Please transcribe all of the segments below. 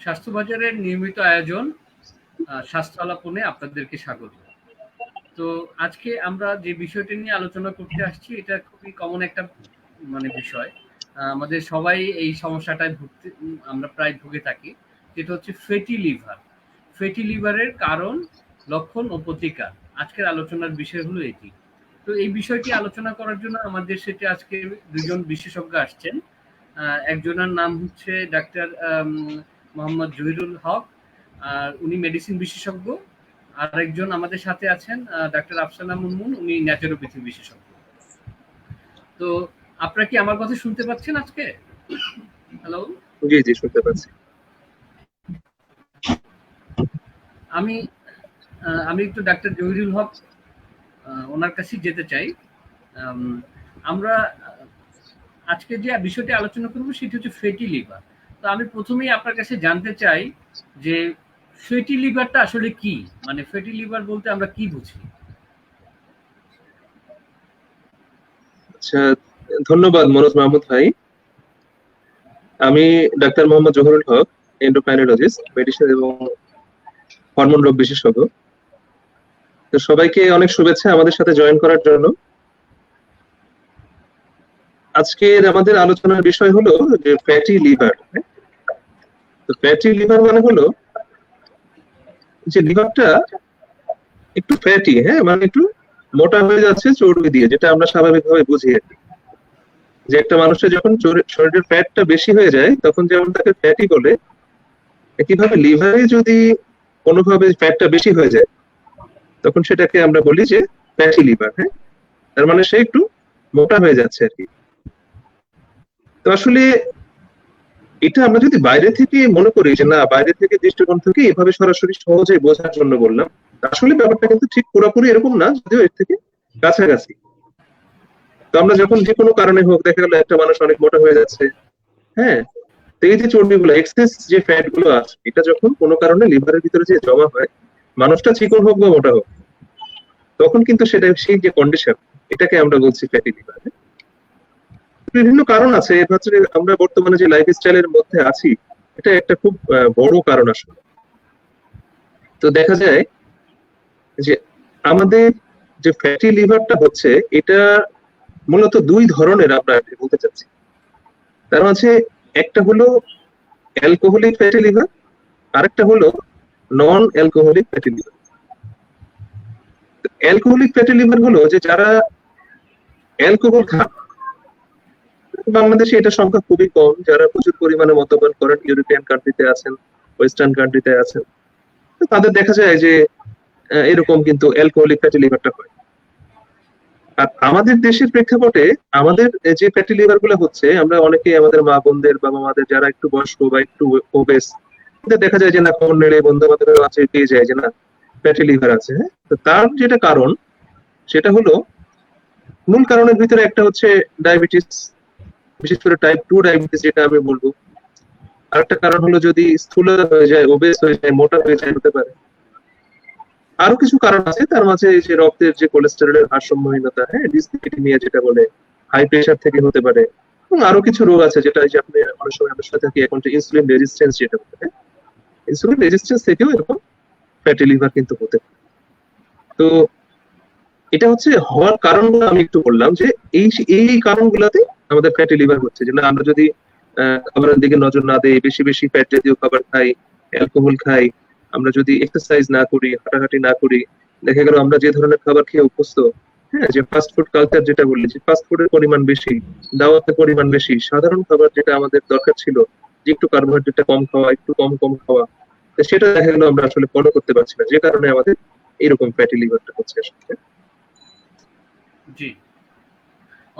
স্বাস্থ্যবাজারের নিয়মিত আয়োজন স্বাস্থ্য আলাপনে আপনাদেরকে স্বাগত। তো আজকে আমরা যে বিষয়টি নিয়ে আলোচনা করতে আসছি এটা খুবই কমন একটা বিষয়। আমাদের সবাই এই সমস্যাটায় আমরা প্রায় ভুগে থাকি। যেটা হচ্ছে ফ্যাটি লিভার। ফ্যাটি লিভারের কারণ, লক্ষণ ও প্রতিকার। আজকের আলোচনার বিষয় হলো এটি। তো এই বিষয়টি আলোচনা করার জন্য আমাদের সাথে আজকে ২ জন বিশেষজ্ঞ আসছেন। একজনের নাম হচ্ছে ডাক্তার মোহাম্মদ জহিরুল হক, উনি মেডিসিন বিশেষজ্ঞ। আরেকজন আমাদের সাথে আছেন ডাক্তার আফসানা মুনমুন, উনি ন্যাচুরোপ্যাথি বিশেষজ্ঞ। তো আপনারা কি আমার কথা শুনতে পাচ্ছেন আজকে? হ্যালো? জি জি শুনতে পাচ্ছি। আমি একটু ডাক্তার জহিরুল হক ওনার কাছে যেতে চাই। আমরা আজকে যে বিষয়টি আলোচনা করব সেটি হচ্ছে ফ্যাটি লিভার। তো আমি প্রথমেই আপনার কাছে জানতে চাই যে ফ্যাটি লিভারটা আসলে কি? মানে ফ্যাটি লিভার বলতে আমরা কি বুঝি? আচ্ছা, ধন্যবাদ মনোজ মাহমুদ ভাই। আমি doctor Mohammad Zahirul Haque, endocrinologist, medicine এবং হরমোন রোগ বিশেষজ্ঞ। তো সবাইকে অনেক শুভেচ্ছা আমাদের সাথে জয়েন করার জন্য। আজকের আমাদের আলোচনার বিষয় হলো যে ফ্যাটি লিভার। তো ফ্যাটি লিভার মানে হলো যে লিভারটা একটু ফ্যাটি, মানে একটু মোটা হয়ে যাচ্ছে চর্বি দিয়ে, যেটা আমরা স্বাভাবিকভাবে বুঝি আর কি। যে একটা মানুষের যখন শরীরের ফ্যাটটা বেশি হয়ে যায় তখন যেমন তাকে ফ্যাটি বলে, একইভাবে লিভারে যদি কোনোভাবে ফ্যাটটা বেশি হয়ে যায় তখন সেটাকে আমরা বলি যে ফ্যাটি লিভার। তার মানে সে একটু মোটা হয়ে যাচ্ছে আর কি। তো আসলে এটা আমরা যদি বাইরে থেকে মনে করি যে না, বাইরে থেকে দৃষ্টিকোণ থেকে এভাবে সরাসরি সহজে বোঝার জন্য বললাম, আসলে ব্যাপারটা কিন্তু ঠিক পুরোপুরি এরকম না, যদিও এর থেকে কাছাকাছি। তো আমরা যখন যে কোনো কারণে হোক, দেখা গেল একটা মানুষ অনেক মোটা হয়ে যাচ্ছে, তো এই যে চর্বিগুলো, এক্সেস যে ফ্যাট গুলো আছে, এটা যখন কোনো কারণে লিভারের ভিতরে যে জমা হয়, মানুষটা চিকন হোক বা মোটা হোক, তখন কিন্তু সেটা সেই যে কন্ডিশন, এটাকে আমরা বলছি ফ্যাটি লিভার। বিভিন্ন কারণ আছে এর ক্ষেত্রে। আমরা বর্তমানে যে লাইফস্টাইলের মধ্যে আছি, এটা একটা খুব বড় কারণ আসলে। তো দেখা যায় যে আমাদের যে ফ্যাটি লিভারটা হচ্ছে, এটা মূলত 2 ধরনের আমরা বলতে চাচ্ছি। তার মাঝে একটা হলো অ্যালকোহলিক ফ্যাটি লিভার, আরেকটা হলো non alcoholic fatty liver. Alcoholic fatty liver হলো যে যারা অ্যালকোহল খান, বাংলাদেশে এটা সংখ্যা খুবই কম, যারা প্রচুর পরিমাণে মদ্যপান করেন, ইউরোপিয়ান কান্ট্রিতে আছেন, ওয়েস্টার্ন কান্ট্রিতে আছেন, তাদের দেখা যায় যে এরকম কিন্তু অ্যালকোহলিক ফ্যাটি লিভারটা হয়। আর আমাদের দেশের প্রেক্ষাপটে আমাদের যে ফ্যাটি লিভার গুলো হচ্ছে, আমরা অনেকে আমাদের মা বোনদের, বাবা মাদের যারা একটু বয়স্ক বা একটু ওবেস, দেখা যায় যে না, কোন নেড়ে বন্ধু বান্ধবের কাছে পেয়ে যায় যে না ফ্যাটি লিভার আছে। তো তার যেটা কারণ, সেটা হলো মূল কারণের ভিতরে একটা হচ্ছে ডায়াবেটিস, বিশেষ করে টাইপ 2 ডায়াবেটিস যেটা আমি বলবো। আরেকটা কারণ হলো যদি স্থূলতা হয়ে যায়, ওবেস হয়ে যায়, মোটা হয়ে যায়, হতে পারে। আরো কিছু কারণ আছে, তার মাঝে যে রক্তের যে কোলেস্টেরলের ভারসাম্যহীনতা, ডিসলিপিডিমিয়া যেটা বলে, হাই প্রেসার থেকে হতে পারে, এবং আরো কিছু রোগ আছে যেটা আপনি অনেক সময় আমরা শুনে থাকি এখন, যে ইনসুলিন রেজিস্ট্যান্স যেটা বলে, ইনসুলিন রেজিস্ট্যান্স থেকেও এরকম ফ্যাটি লিভার কিন্তু হতে পারে। তো এটা হচ্ছে হওয়ার কারণগুলো আমি একটু বললাম, যে এই এই কারণগুলোতে আমাদের ফ্যাটি লিভার হচ্ছে। যে না, আমরা যদি খাবারের দিকে নজর না দেই, বেশি বেশি ফ্যাট জাতীয় খাবার খাই, অ্যালকোহল খাই, আমরা যদি এক্সারসাইজ না করি, হাঁটাহাঁটি না করি, দেখা গেল আমরা যে ধরনের খাবার খেয়ে অভ্যস্ত, যে ফাস্ট ফুড কালচার যেটা বলি, যে ফাস্ট ফুডের পরিমাণ বেশি, দাওয়াতের পরিমাণ বেশি, সাধারণ খাবার যেটা আমাদের দরকার ছিল যে একটু কার্বোহাইড্রেটটা কম খাওয়া, একটু কম কম খাওয়া, সেটা দেখা গেল আমরা আসলে ফলো করতে পারছি না, যে কারণে আমাদের এরকম ফ্যাটি লিভারটা হচ্ছে আসলে। জি,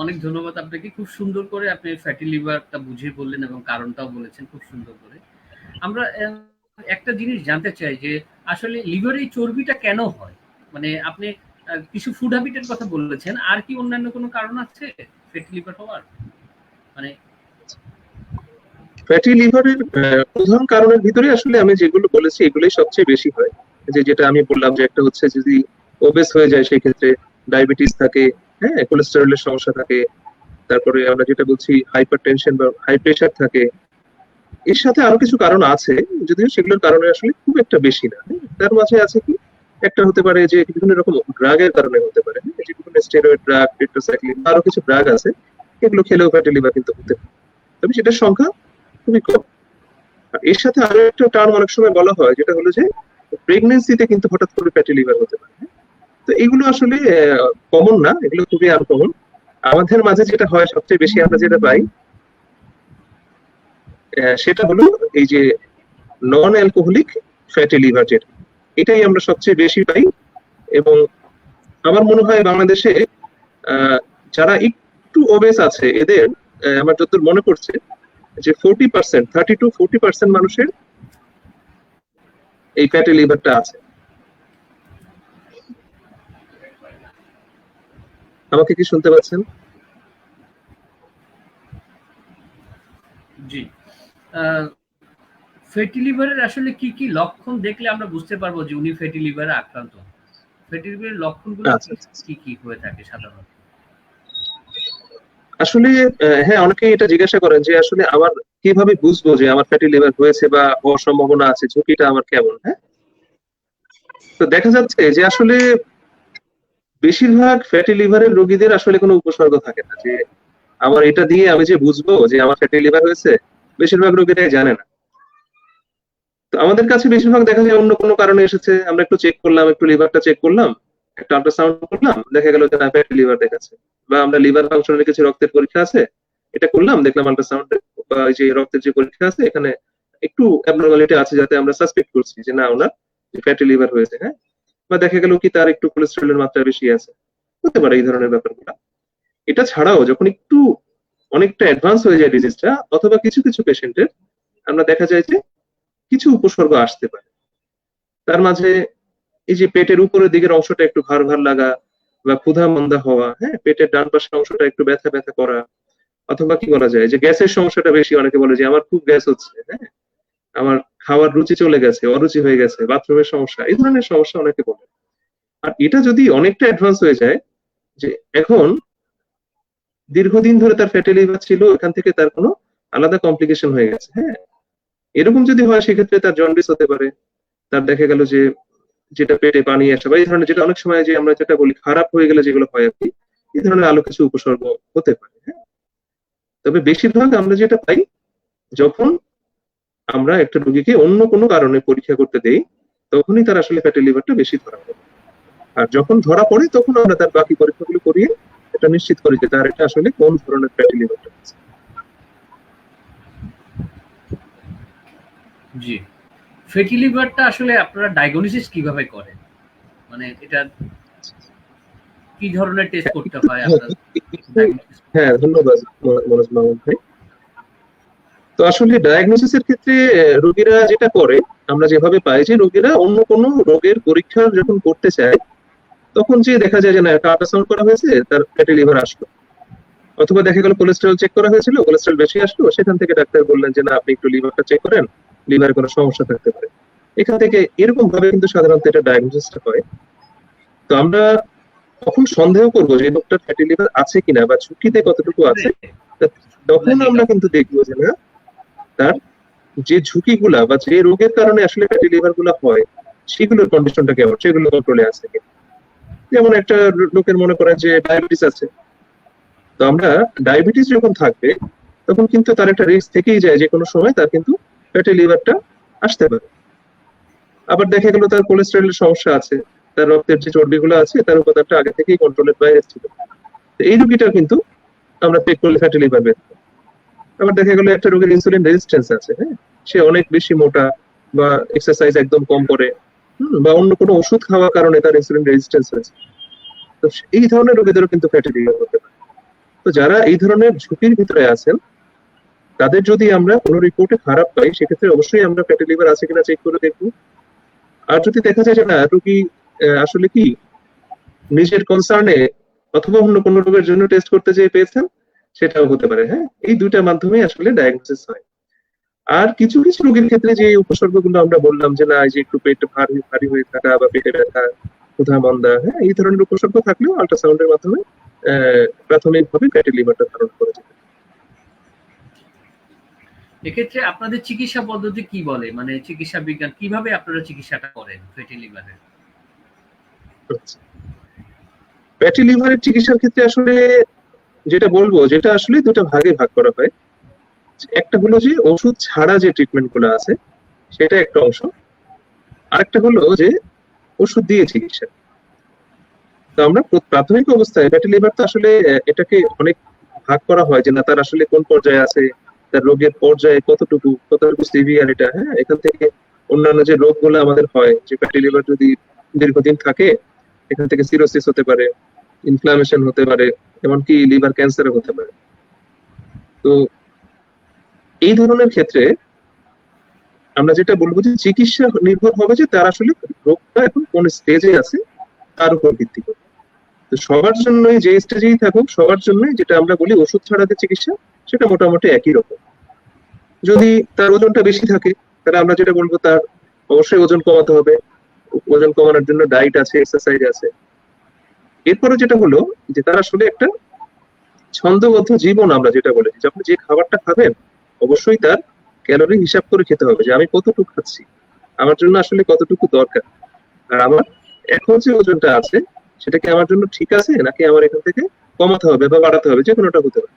অনেক ধন্যবাদ আপনাকে। খুব সুন্দর করে আপনি ফ্যাটি লিভারটা বুঝিয়ে বললেন এবং কারণটাও বলেছেন খুব সুন্দর করে। আমরা একটা জিনিস জানতে চাই যে আসলে লিভারে এই চর্বিটা কেন হয়? মানে আপনি কিছু ফুড হ্যাবিটের কথা বলেছেন, আর কি অন্যান্য কোনো কারণ আছে ফ্যাটি লিভার হওয়ার? মানে ফ্যাটি লিভারের প্রধান কারণের ভিতরে আসলে আমি যেগুলো বলেছি এগুলোই সবচেয়ে বেশি হয়। যেটা আমি বললাম, যে একটা হচ্ছে যদি ওবেস হয়ে যায়, সেই ক্ষেত্রে ডায়াবেটিস থাকে, কোলেস্টেরলের সমস্যা থাকে, তারপরে আমরা যেটা বলছি হাইপারটেনশন বা হাই প্রেসার থাকে, এর সাথে আরো কিছু কারণ আছে, যদিও সেগুলোর কারণে আসলে খুব একটা বেশি না। তার মাঝে আছে কি, একটা হতে পারে যে বিভিন্ন রকম ড্রাগের কারণে হতে পারে, যে বিভিন্ন স্টেরয়েড ড্রাগ, টেট্রাসাইক্লিন, আরো কিছু ড্রাগ আছে, এগুলো খেলেও ফ্যাটি লিভার কিন্তু হতে পারে, তবে সেটার সংখ্যা খুবই কম। আর এর সাথে আরো একটা টার্ম অনেক সময় বলা হয়, যেটা হলো যে প্রেগনেন্সিতে কিন্তু হঠাৎ করে ফ্যাটি লিভার হতে পারে। তো এগুলো আসলে কমন না, এগুলো খুবই আনকমন। আমাদের মাঝে যেটা হয় সবচেয়ে বেশি আমরা যেটা পাই সেটা হলো এই যে নন অ্যালকোহলিক ফ্যাটি লিভার, যেটা এটাই আমরা সবচেয়ে বেশি পাই। এবং আমার মনে হয় বাংলাদেশে যারা একটু ওবেস আছে এদের আমার যতদূর মনে পড়ছে যে 40%, 30 to 40% মানুষের এই ফ্যাটি লিভারটা আছে। আমাকে কি শুনতে পাচ্ছেন? জি। ফ্যাটি লিভারের আসলে কি কি লক্ষণ দেখলে আমরা বুঝতে পারবো যে উনি ফ্যাটি লিভারে আক্রান্ত? ফ্যাটি লিভারের লক্ষণগুলো কি কি হয়ে থাকে সাধারণত? আসলে হ্যাঁ, অনেকে এটা জিজ্ঞাসা করেন যে আসলে আমার কিভাবে বুঝবো যে আমার ফ্যাটি লিভার হয়েছে বা হওয়ার সম্ভাবনা আছে, ঝুঁকিটা আমার কেমন। হ্যাঁ, তো দেখা যাচ্ছে যে আসলে বেশিরভাগ ফ্যাটি লিভারের রোগীদের আসলে কোনো উপসর্গ থাকে না, যে আমার এটা দিয়ে আমি যে বুঝবো যে আমার ফ্যাটি লিভার হয়েছে, বেশিরভাগ রোগীরাই জানে না। তো আমাদের কাছে বেশিরভাগ দেখা যায় অন্য কোনো কারণে এসেছে, আমরা একটু চেক করলাম, একটু লিভারটা চেক করলাম, একটা আল্ট্রাসাউন্ড করলাম, দেখা গেল যে না, ফ্যাটি লিভার দেখাচ্ছে। বা আমরা লিভার ফাংশনের কিছু রক্তের পরীক্ষা আছে, এটা করলাম, দেখলাম আল্ট্রাসাউন্ডে বা এই যে রক্তের যে পরীক্ষা আছে এখানে একটু অ্যাবনর্মালিটি আছে, যাতে আমরা সাসপেক্ট করছি যে না, ওনার ফ্যাটি লিভার হয়েছে। হ্যাঁ, বা দেখা গেল কি তার একটু কোলেস্টেরলের মাত্রা বেশি আছে, হতে পারে এই ধরনের ব্যাপারগুলো। এটা ছাড়াও যখন একটু অনেকটা অ্যাডভান্স হয়ে যায় ডিজিজটা, অথবা কিছু কিছু পেশেন্টের আমরা দেখা যায় যে কিছু উপসর্গ আসতে পারে। তার মাঝে এই যে পেটের উপরের দিকের অংশটা একটু ভার ভার লাগা, বা ক্ষুধা মন্দা হওয়া, হ্যাঁ, পেটের ডান পাশের অংশটা একটু ব্যথা ব্যথা করা, অথবা কি বলা যায় যে গ্যাসের সমস্যাটা বেশি, অনেকে বলে যে আমার খুব গ্যাস হচ্ছে, হ্যাঁ, আমার খাওয়ার রুচি চলে গেছে, অরুচি হয়ে গেছে, বাথরুমের সমস্যা, এই ধরনের সমস্যা অনেকে বলে। আর এটা যদি অনেকটা অ্যাডভান্স হয়ে যায়, যে এখন দীর্ঘদিন ধরে তার ফ্যাটি লিভার ছিল, এখান থেকে তার কোনো আলাদা কমপ্লিকেশন হয়ে গেছে, হ্যাঁ, এরকম যদি হয় সেক্ষেত্রে তার জন্ডিস হতে পারে। তার দেখা গেল যে যেটা পেটে পানি আসা, বা এই ধরনের যেটা অনেক সময় যে আমরা যেটা বলি খারাপ হয়ে গেলে যেগুলো হয় আর কি, এই ধরনের আলো কিছু উপসর্গ হতে পারে। হ্যাঁ, তবে বেশিরভাগ আমরা যেটা পাই, যখন আমরা একটা রোগীকে অন্য কোনো কারণে পরীক্ষা করতে দেই, তখনই তার আসলে ফ্যাটি লিভারটা বেশি ধরা পড়ে। আর যখন ধরা পড়ে তখন আমরা তার বাকি পরীক্ষাগুলো করিয়ে এটা নিশ্চিত করি যে তার এটা আসলে কোন ধরনের ফ্যাটি লিভারটা আছে। জি। ফ্যাটি লিভারটা আসলে আপনারা ডায়াগনোসিস কিভাবে করেন? মানে এটা কি ধরনের টেস্ট করতে হয় আপনার? হ্যাঁ, ধন্যবাদ মনোজ মাহমুদ ভাই। তো আসলে ডায়াগনোসিসের ক্ষেত্রে রোগীরা যেটা করে, আমরা যেভাবে পাই যে রোগীরা অন্য কোনো রোগের পরীক্ষা যখন করতে চায়, তখন যে দেখা যায় যে না, একটা আল্ট্রাসাউন্ড করা হয়েছে, তার ফ্যাটি লিভার আসলো, অথবা দেখা গেল কোলেস্টেরল চেক করা হয়েছিল, কোলেস্টেরল বেশি আসলো, সেখান থেকে ডাক্তার বললেন যে না, আপনি একটু লিভারটা চেক করেন, লিভারে কোনো সমস্যা থাকতে পারে। এখান থেকে এরকম ভাবে কিন্তু সাধারণত এটা ডায়াগনোসিসটা হয়। তো আমরা তখন সন্দেহ করবো যে লোকটার ফ্যাটি লিভার আছে কিনা বা ঝুঁকিতে কতটুকু আছে, তখন আমরা কিন্তু দেখবো যে না, তার যে ঝুঁকিগুলা বা যে রোগের কারণে আসলে ফ্যাটি লিভার গুলা হয়, সেগুলোর কন্ডিশনটা কেমন, সেগুলো কন্ট্রোলে আছে কিনা। যেমন একটা লোকের মনে করেন যে ডায়াবেটিস আছে, তো আমরা ডায়াবেটিস যখন থাকবে তখন কিন্তু তার একটা রিস্ক থেকেই যায় যে কোনো সময় তার কিন্তু ফ্যাটি লিভারটা আসতে পারে। আবার দেখা গেল তার কোলেস্টেরলের সমস্যা আছে, তার রক্তের যে চর্বিগুলো আছে তার উপাদানটা আগে থেকেই কন্ট্রোলের বাইরে ছিল, তো এই রোগীটা কিন্তু আমরা চেক করলে ফ্যাটি লিভার বের করি। আবার দেখা গেল একটা রোগীর ইনসুলিন রেজিস্ট্যান্স আছে, হ্যাঁ, সে অনেক বেশি মোটা বা এক্সারসাইজ একদম কম করে, বা অন্য কোনো ওষুধ খাওয়ার কারণে তার ইনসুলিন রেজিস্ট্যান্স হয়েছে, তো এই ধরনের রোগীদেরও কিন্তু ফ্যাটি লিভার হতে পারে। তো যারা এই ধরনের ঝুঁকির ভিতরে আছেন, তাদের যদি আমরা কোনো রিপোর্টে খারাপ পাই, সেক্ষেত্রে অবশ্যই আমরা ফ্যাটি লিভার আছে কিনা চেক করে দেখবো। আর যদি দেখা যায় যে না, রোগী আসলে কি নিজের কনসার্নে অথবা অন্য কোনো রোগের জন্য টেস্ট করতে যেয়ে পেয়েছেন, সেটাও হতে পারে। হ্যাঁ, এই দুইটার মাধ্যমে আসলে ডায়াগনোসিস হয়। আর কিছু কিছু রোগীর ক্ষেত্রে যে উপসর্গগুলো আমরা বললাম যে না, এই যে একটু পেট ভারী ভারী হয়ে থাকা বা পেটে ব্যথা, ক্ষুধা মন্দা, হ্যাঁ, এই ধরনের উপসর্গ থাকলেও আল্ট্রাসাউন্ডের মাধ্যমে প্রাথমিকভাবে ফ্যাটি লিভারটা ধারণ করা যায়। এক্ষেত্রে আপনাদের চিকিৎসা পদ্ধতি কি বলে, মানে চিকিৎসা বিজ্ঞান কিভাবে আপনারা চিকিৎসাটা করেন ফ্যাটি লিভারের? ফ্যাটি লিভারের চিকিৎসার ক্ষেত্রে আসলে যেটা বলবো, যেটা আসলে দুটো ভাগে ভাগ করা হয়। একটা হলো যে ওষুধ ছাড়া যে ট্রিটমেন্ট গুলো আছে সেটা একটা অংশ, আরেকটা হলো যে ওষুধ দিয়ে চিকিৎসা। তো আমরা প্রাথমিক অবস্থায় ফ্যাটি লিভার তো আসলে এটাকে অনেক ভাগ করা হয় যে না তার আসলে কোন পর্যায়ে আছে, তার রোগের পর্যায়ে কতটুকু সিভিয়ার এটা, হ্যাঁ, এখান থেকে অন্যান্য যে রোগগুলো আমাদের হয়, যে ফ্যাটি লিভার যদি দীর্ঘদিন থাকে এখান থেকে সিরোসিস হতে পারে, ইনফ্লামেশন হতে পারে, এমনকি লিভার ক্যান্সারও হতে পারে। তো এই ধরনের ক্ষেত্রে আমরা যেটা বলবো যে চিকিৎসা নির্ভর হবে যে তার আসলে রোগটা এখন কোন স্টেজে আছে তার উপর ভিত্তি করে। তো সবার জন্যই যে স্টেজেই থাকুক সবার জন্যই যেটা আমরা বলি ওষুধ ছাড়া যে চিকিৎসা, সেটা মোটামুটি একই রকম। যদি তার ওজনটা বেশি থাকে তাহলে আমরা যেটা বলবো তার অবশ্যই ওজন কমাতে হবে, ওজন কমানোর জন্য ডায়েট আছে, এক্সারসাইজ আছে। এরপরে যেটা হলো যে তার আসলে একটা ছন্দবদ্ধ জীবন, আমরা যেটা বলেছি যে আপনি যে খাবারটা খাবেন অবশ্যই তার ক্যালোরি হিসাব করে খেতে হবে, যে আমি কতটুকু খাচ্ছি, আমার জন্য আসলে কতটুকু দরকার, আর আমার এখন যে ওজনটা আছে সেটা কি আমার জন্য ঠিক আছে নাকি আমার এখান থেকে কমাতে হবে বা বাড়াতে হবে, যে কোনোটা হতে পারে।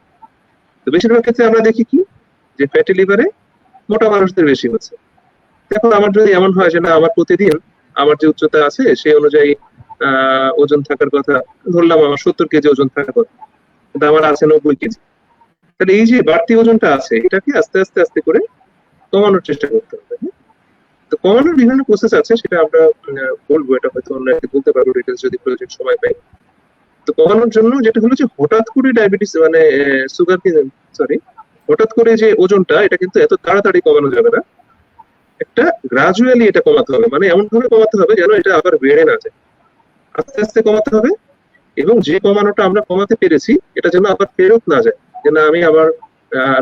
তো বেশিরভাগ ক্ষেত্রে আমরা দেখি কি যে ফ্যাটি লিভারে মোটা মানুষদের বেশি হচ্ছে। এখন আমার যদি এমন হয় যে না আমার প্রতিদিন আমার যে উচ্চতা আছে সেই অনুযায়ী ওজন থাকার কথা, ধরলাম আমার 70 কেজি ওজন থাকার কথা, কিন্তু আমার আছে 90 কেজি, তাহলে এই যে বাড়তি ওজনটা আছে এটাকে আস্তে আস্তে আস্তে করে কমানোর চেষ্টা করতে হবে। তো কমানোর বিভিন্ন প্রসেস আছে, সেটা আমরা বলবো, এটা হয়তো অন্য একদিন বলতে পারবো ডিটেলস যদি প্রয়োজন সময় পাই। তো কমানোর জন্য যেটা হলো যে হঠাৎ করে ডায়াবেটিস মানে সুগার কি সরি হঠাৎ করে যে ওজনটা এটা কিন্তু এত তাড়াতাড়ি কমানো যাবে না, একটা গ্রাজুয়ালি এটা কমাতে হবে, মানে এমন ভাবে কমাতে হবে যেন এটা আবার বেড়ে না যায়, আস্তে আস্তে কমাতে হবে। এবং যে কমানোটা আমরা কমাতে পেরেছি এটা যেন আবার ফেরত না যায়, যে না আমি আবার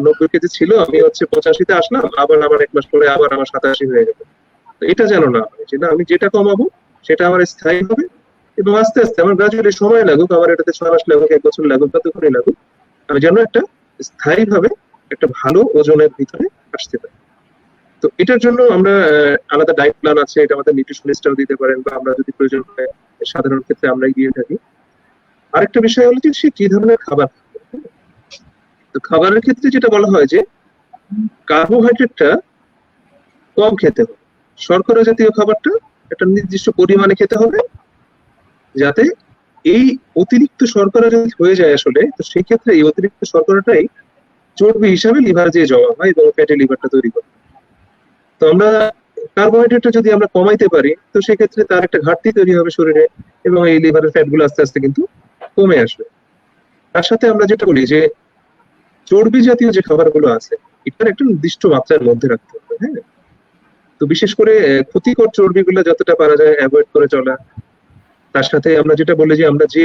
90 কেজি ছিল আমি হচ্ছে 85-তে আসলাম, আবার আমার 1 মাস পরে আবার আমার 87 হয়ে গেল। তো এটা যেন না হয়, যে না আমি যেটা কমাবো সেটা আমার স্থায়ী হবে এবং আস্তে আস্তে আমার গ্রাজুয়ালি সময় লাগুক, আমার এটাতে 6 মাস লাগুক, 1 বছর লাগুক, কতক্ষণই লাগুক, আমি যেন একটা স্থায়ী ভাবে একটা ভালো ওজনের ভিতরে আসতে পারি। তো এটার জন্য আমরা আলাদা ডায়েট প্ল্যান আছে, এটা আমাদের নিউট্রিশনিস্টরাও দিতে পারেন বা আমরা যদি প্রয়োজন হয় সাধারণ ক্ষেত্রে আমরাই দিয়ে থাকি। আরেকটা বিষয় হলো যে সে কি ধরনের খাবার খাবে। তো খাবারের ক্ষেত্রে যেটা বলা হয় যে কার্বোহাইড্রেটটা কম খেতে হবে, শর্করা জাতীয় খাবারটা একটা নির্দিষ্ট পরিমাণে খেতে হবে, যাতে এই অতিরিক্ত শর্করা যদি হয়ে যায় আসলে, তো সেই ক্ষেত্রে এই অতিরিক্ত শর্করাটাই চর্বি হিসাবে লিভার দিয়ে জমা হয় এবং ফ্যাটি লিভারটা তৈরি করে। তো আমরা কার্বোহাইড্রেটটা যদি আমরা কমাইতে পারি তো সেক্ষেত্রে তার একটা ঘাটতি তৈরি হবে শরীরে এবং এই লিভারের ফ্যাট গুলো আস্তে আস্তে কিন্তু কমে আসবে। তার সাথে আমরা যেটা বলি যে চর্বি জাতীয় যে খাবারগুলো আছে এটার একটা নির্দিষ্ট মাত্রার মধ্যে রাখতে হবে, হ্যাঁ। তো বিশেষ করে ক্ষতিকর চর্বিগুলো যতটা পারা যায় অ্যাভয়েড করে চলা। তার সাথে আমরা যেটা বলি যে আমরা যে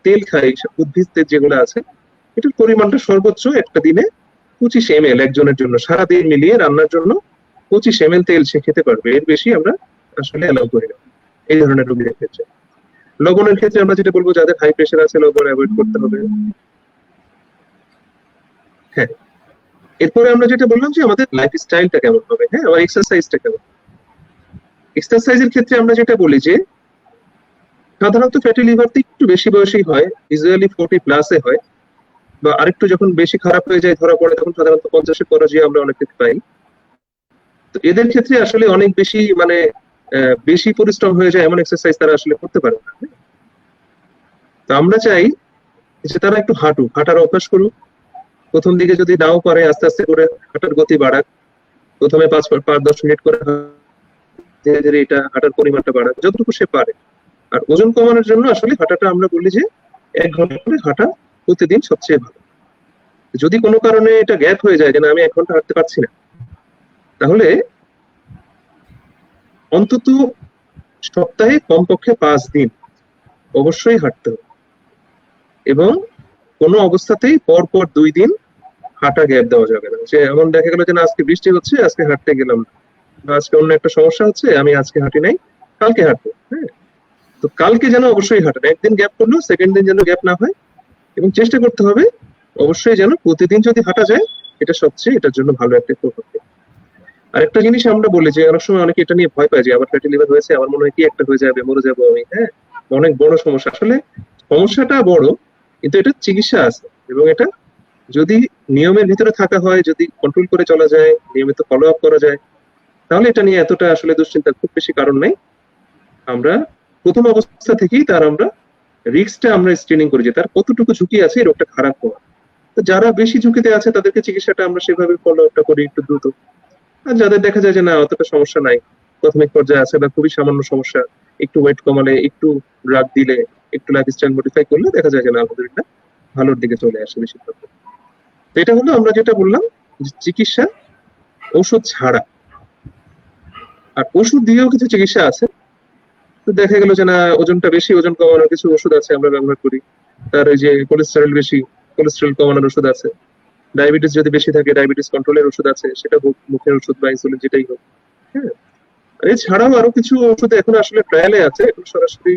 তেল খাই উদ্ভিদ তেল যেগুলো আছে এটার পরিমাণটা সর্বোচ্চ একটা দিনে 25 ml একজনের জন্য, সারাদিন মিলিয়ে রান্নার জন্য 25 ml তেল সে খেতে পারবে, এর বেশি আমরা আসলে অ্যালাউ করি না এই ধরনের রোগীদের ক্ষেত্রে। লবণের ক্ষেত্রে আমরা যেটা বলবো যাদের হাই প্রেশার আছে লবণ অ্যাভয়েড করতে হবে। হ্যাঁ, এরপরে আমরা যেটা বললাম যে আমাদের লাইফ স্টাইলটা কেমন হবে, হ্যাঁ, আমার এক্সারসাইজটা কেমন। এক্সারসাইজের ক্ষেত্রে আমরা যেটা বলি যে সাধারণত ফ্যাটি লিভার তো একটু বেশি বয়সেই হয়, ইউজুয়ালি 40+ হয়, বা আরেকটু যখন বেশি খারাপ হয়ে যায় ধরা পড়ে তখন সাধারণত 50-এর পরাজয় আমরা অনেক ক্ষেত্রে পাই। তো এদের ক্ষেত্রে আসলে অনেক বেশি মানে বেশি পরিশ্রম হয়ে যায় এমন এক্সারসাইজ তারা আসলে করতে পারে না। তো আমরা চাই যে তারা একটু হাঁটার অভ্যাস করুক, প্রথম দিকে যদি নাও পারে আস্তে আস্তে করে হাঁটার গতি বাড়াক, প্রথমে 5-10 মিনিট করে ধীরে ধীরে এটা হাঁটার পরিমাণটা বাড়াক যতটুকু সে পারে। আর ওজন কমানোর জন্য আসলে হাঁটাটা আমরা বলি যে 1 ঘন্টা করে হাঁটা প্রতিদিন সবচেয়ে ভালো। যদি কোনো কারণে এটা গ্যাপ হয়ে যায় যে না আমি 1 ঘন্টা হাঁটতে পারছি না, তাহলে অন্তত সপ্তাহে কমপক্ষে 5 দিন অবশ্যই হাঁটতে হবে এবং কোনো অবস্থাতেই পর 2 দিন হাঁটা গ্যাপ দেওয়া যাবে না। যে এমন দেখা গেল যে না আজকে বৃষ্টি হচ্ছে আজকে হাঁটতে গেলাম না, বা আজকে অন্য একটা সমস্যা হচ্ছে আমি আজকে হাঁটি নাই কালকে হাঁটবো, হ্যাঁ। তো কালকে যেন অবশ্যই হাঁটেন, একদিন গ্যাপ করলো সেকেন্ড দিন যেন গ্যাপ না হয় এবং চেষ্টা করতে হবে অবশ্যই যেন প্রতিদিন যদি হাঁটা যায় এটা সবচেয়ে এটার জন্য ভালো একটা প্রভাব। আর একটা জিনিস আমরা বলি যে অনেক সময় অনেকে এটা নিয়ে ভয় পায় যে আমার ফ্যাটি লিভার হয়েছে, আমার মনে হয় কি একটা হয়ে যাবে, মরে যাবো আমি, হ্যাঁ, অনেক বড় সমস্যা। আসলে সমস্যাটা বড়, কিন্তু এটা চিকিৎসা আছে, এবং এটা যদি নিয়মের ভিতরে থাকা হয়, যদি কন্ট্রোল করে চলা যায়, নিয়মিত ফলো আপ করা যায়, তাহলে এটা নিয়ে এতটা আসলে দুশ্চিন্তার খুব বেশি কারণ নেই। আমরা প্রথম অবস্থা থেকেই তার আমরা রিস্কটা আমরা স্ক্রিনিং করি যে তার কতটুকু ঝুঁকি আছে এই রোগটা খারাপ হওয়ার। তো যারা বেশি ঝুঁকিতে আছে তাদেরকে চিকিৎসাটা আমরা সেভাবে ফলো আপটা করি একটু দ্রুত। আর যাদের দেখা যায় যে না অতটা সমস্যা নাই, প্রাথমিক পর্যায়ে আছে বা খুবই সামান্য সমস্যা, একটু ওয়েট কমালে, একটু ড্রাগ দিলে, একটু লাইফস্টাইল মডিফাই করলে দেখা যায় যে না আলহামদুলিল্লাহ ভালোর দিকে চলে আসে বেশিরভাগ। তো এটা হলো আমরা যেটা বললাম যে চিকিৎসা ঔষধ ছাড়া। আর ওষুধ দিয়েও কিছু চিকিৎসা আছে। তো দেখা গেল যে না ওজনটা বেশি, ওজন কমানোর কিছু ওষুধ আছে আমরা ব্যবহার করি। তার ওই যে কোলেস্টেরল বেশি, কোলেস্টেরল কমানোর ওষুধ আছে। ডায়াবেটিস যদি বেশি থাকে ডায়াবেটিস কন্ট্রোলের ওষুধ আছে, সেটা হোক মুখের ওষুধ বা ইনসুলিন যেটাই হোক। হ্যাঁ, এছাড়াও আরো কিছু ওষুধ এখন আসলে ট্রায়ালে আছে, এখন সরাসরি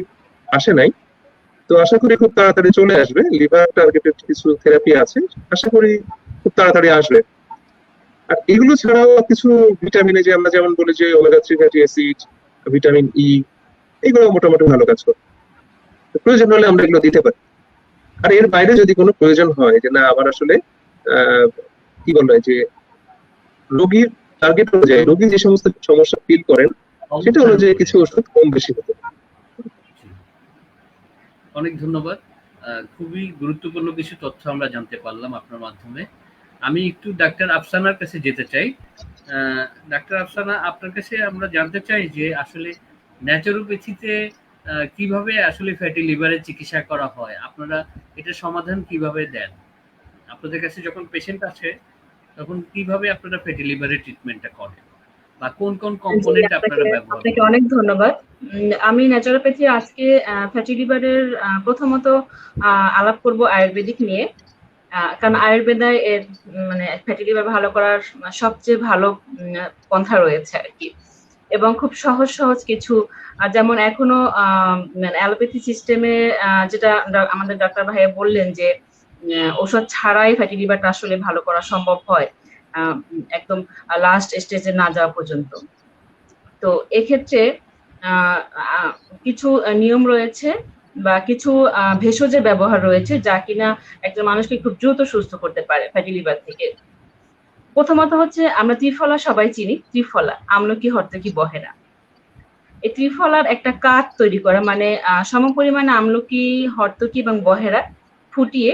আসে নাই। তো আশা করি খুব তাড়াতাড়ি চলে আসবে। লিভার টার্গেটেড কিছু থেরাপি আছে, আশা করি খুব তাড়াতাড়ি আসবে। আর এগুলো ছাড়াও কিছু ভিটামিনে, যে আমরা যেমন বলি যে omega 3 fatty acid, vitamin E, এগুলো মোটামুটি ভালো কাজ করে। প্রয়োজন হলে আমরা এগুলো দিতে পারি। আর এর বাইরে যদি কোনো প্রয়োজন হয় যে না আবার আসলে কি বলা হয় যে রোগীর টার্গেট অনুযায়ী রোগী যে সমস্ত সমস্যা ফিল করেন সেটা অনুযায়ী কিছু ওষুধ কম বেশি হতে পারে। অনেক ধন্যবাদ। খুবই গুরুত্বপূর্ণ কিছু তথ্য আমরা জানতে পারলাম আপনার মাধ্যমে। আমি একটু ডাক্তার আফসানার কাছে যেতে চাই। ডাক্তার আফসানা, আপনার কাছে আমরা জানতে চাই যে আসলে ন্যাচুরোপ্যাথিতে কিভাবে আসলে ফ্যাটি লিভারের চিকিৎসা করা হয়, আপনারা এটা সমাধান কিভাবে দেন? আপনাদের কাছে যখন পেশেন্ট আসে তখন কিভাবে আপনারা ফ্যাটি লিভারের ট্রিটমেন্টটা করেন বা কোন কোন কম্পোনেন্ট আপনারা ব্যবহার করেন? আপনাকে অনেক ধন্যবাদ। আমি ন্যাচুরোপ্যাথি আজকে ফ্যাটি লিভারের প্রথমত আলাপ করব আয়ুর্বেদিক নিয়ে, কারণ আয়ুর্বেদায় এর মানে ফ্যাটি লিভার ভালো করার সবচেয়ে ভালো পন্থা রয়েছে আর কি, এবং খুব সহজ সহজ কিছু, যেমন এখনো মানে অ্যালোপ্যাথি সিস্টেমে যেটা আমাদের ডাক্তার ভাইয়া বললেন যে ওষুধ ছাড়াই ফ্যাটি লিভারটা আসলে ভালো করা সম্ভব হয় একদম লাস্ট স্টেজে না যাওয়া পর্যন্ত। তো এক্ষেত্রে কিছু নিয়ম রয়েছে বা কিছু ভেষজের ব্যবহার রয়েছে যা কিনা একটা মানুষকে খুব দ্রুত সুস্থ করতে পারে ফ্যাটি লিভার থেকে। প্রথমত হচ্ছে আমরা ত্রিফলা সবাই চিনি, ত্রিফলা আমলকি, হর্তকি, বহেরা। এই ত্রিফলার একটা কাঠ তৈরি করা, মানে সমপরিমাণে আমলকি, হর্তকি এবং বহেরা ফুটিয়ে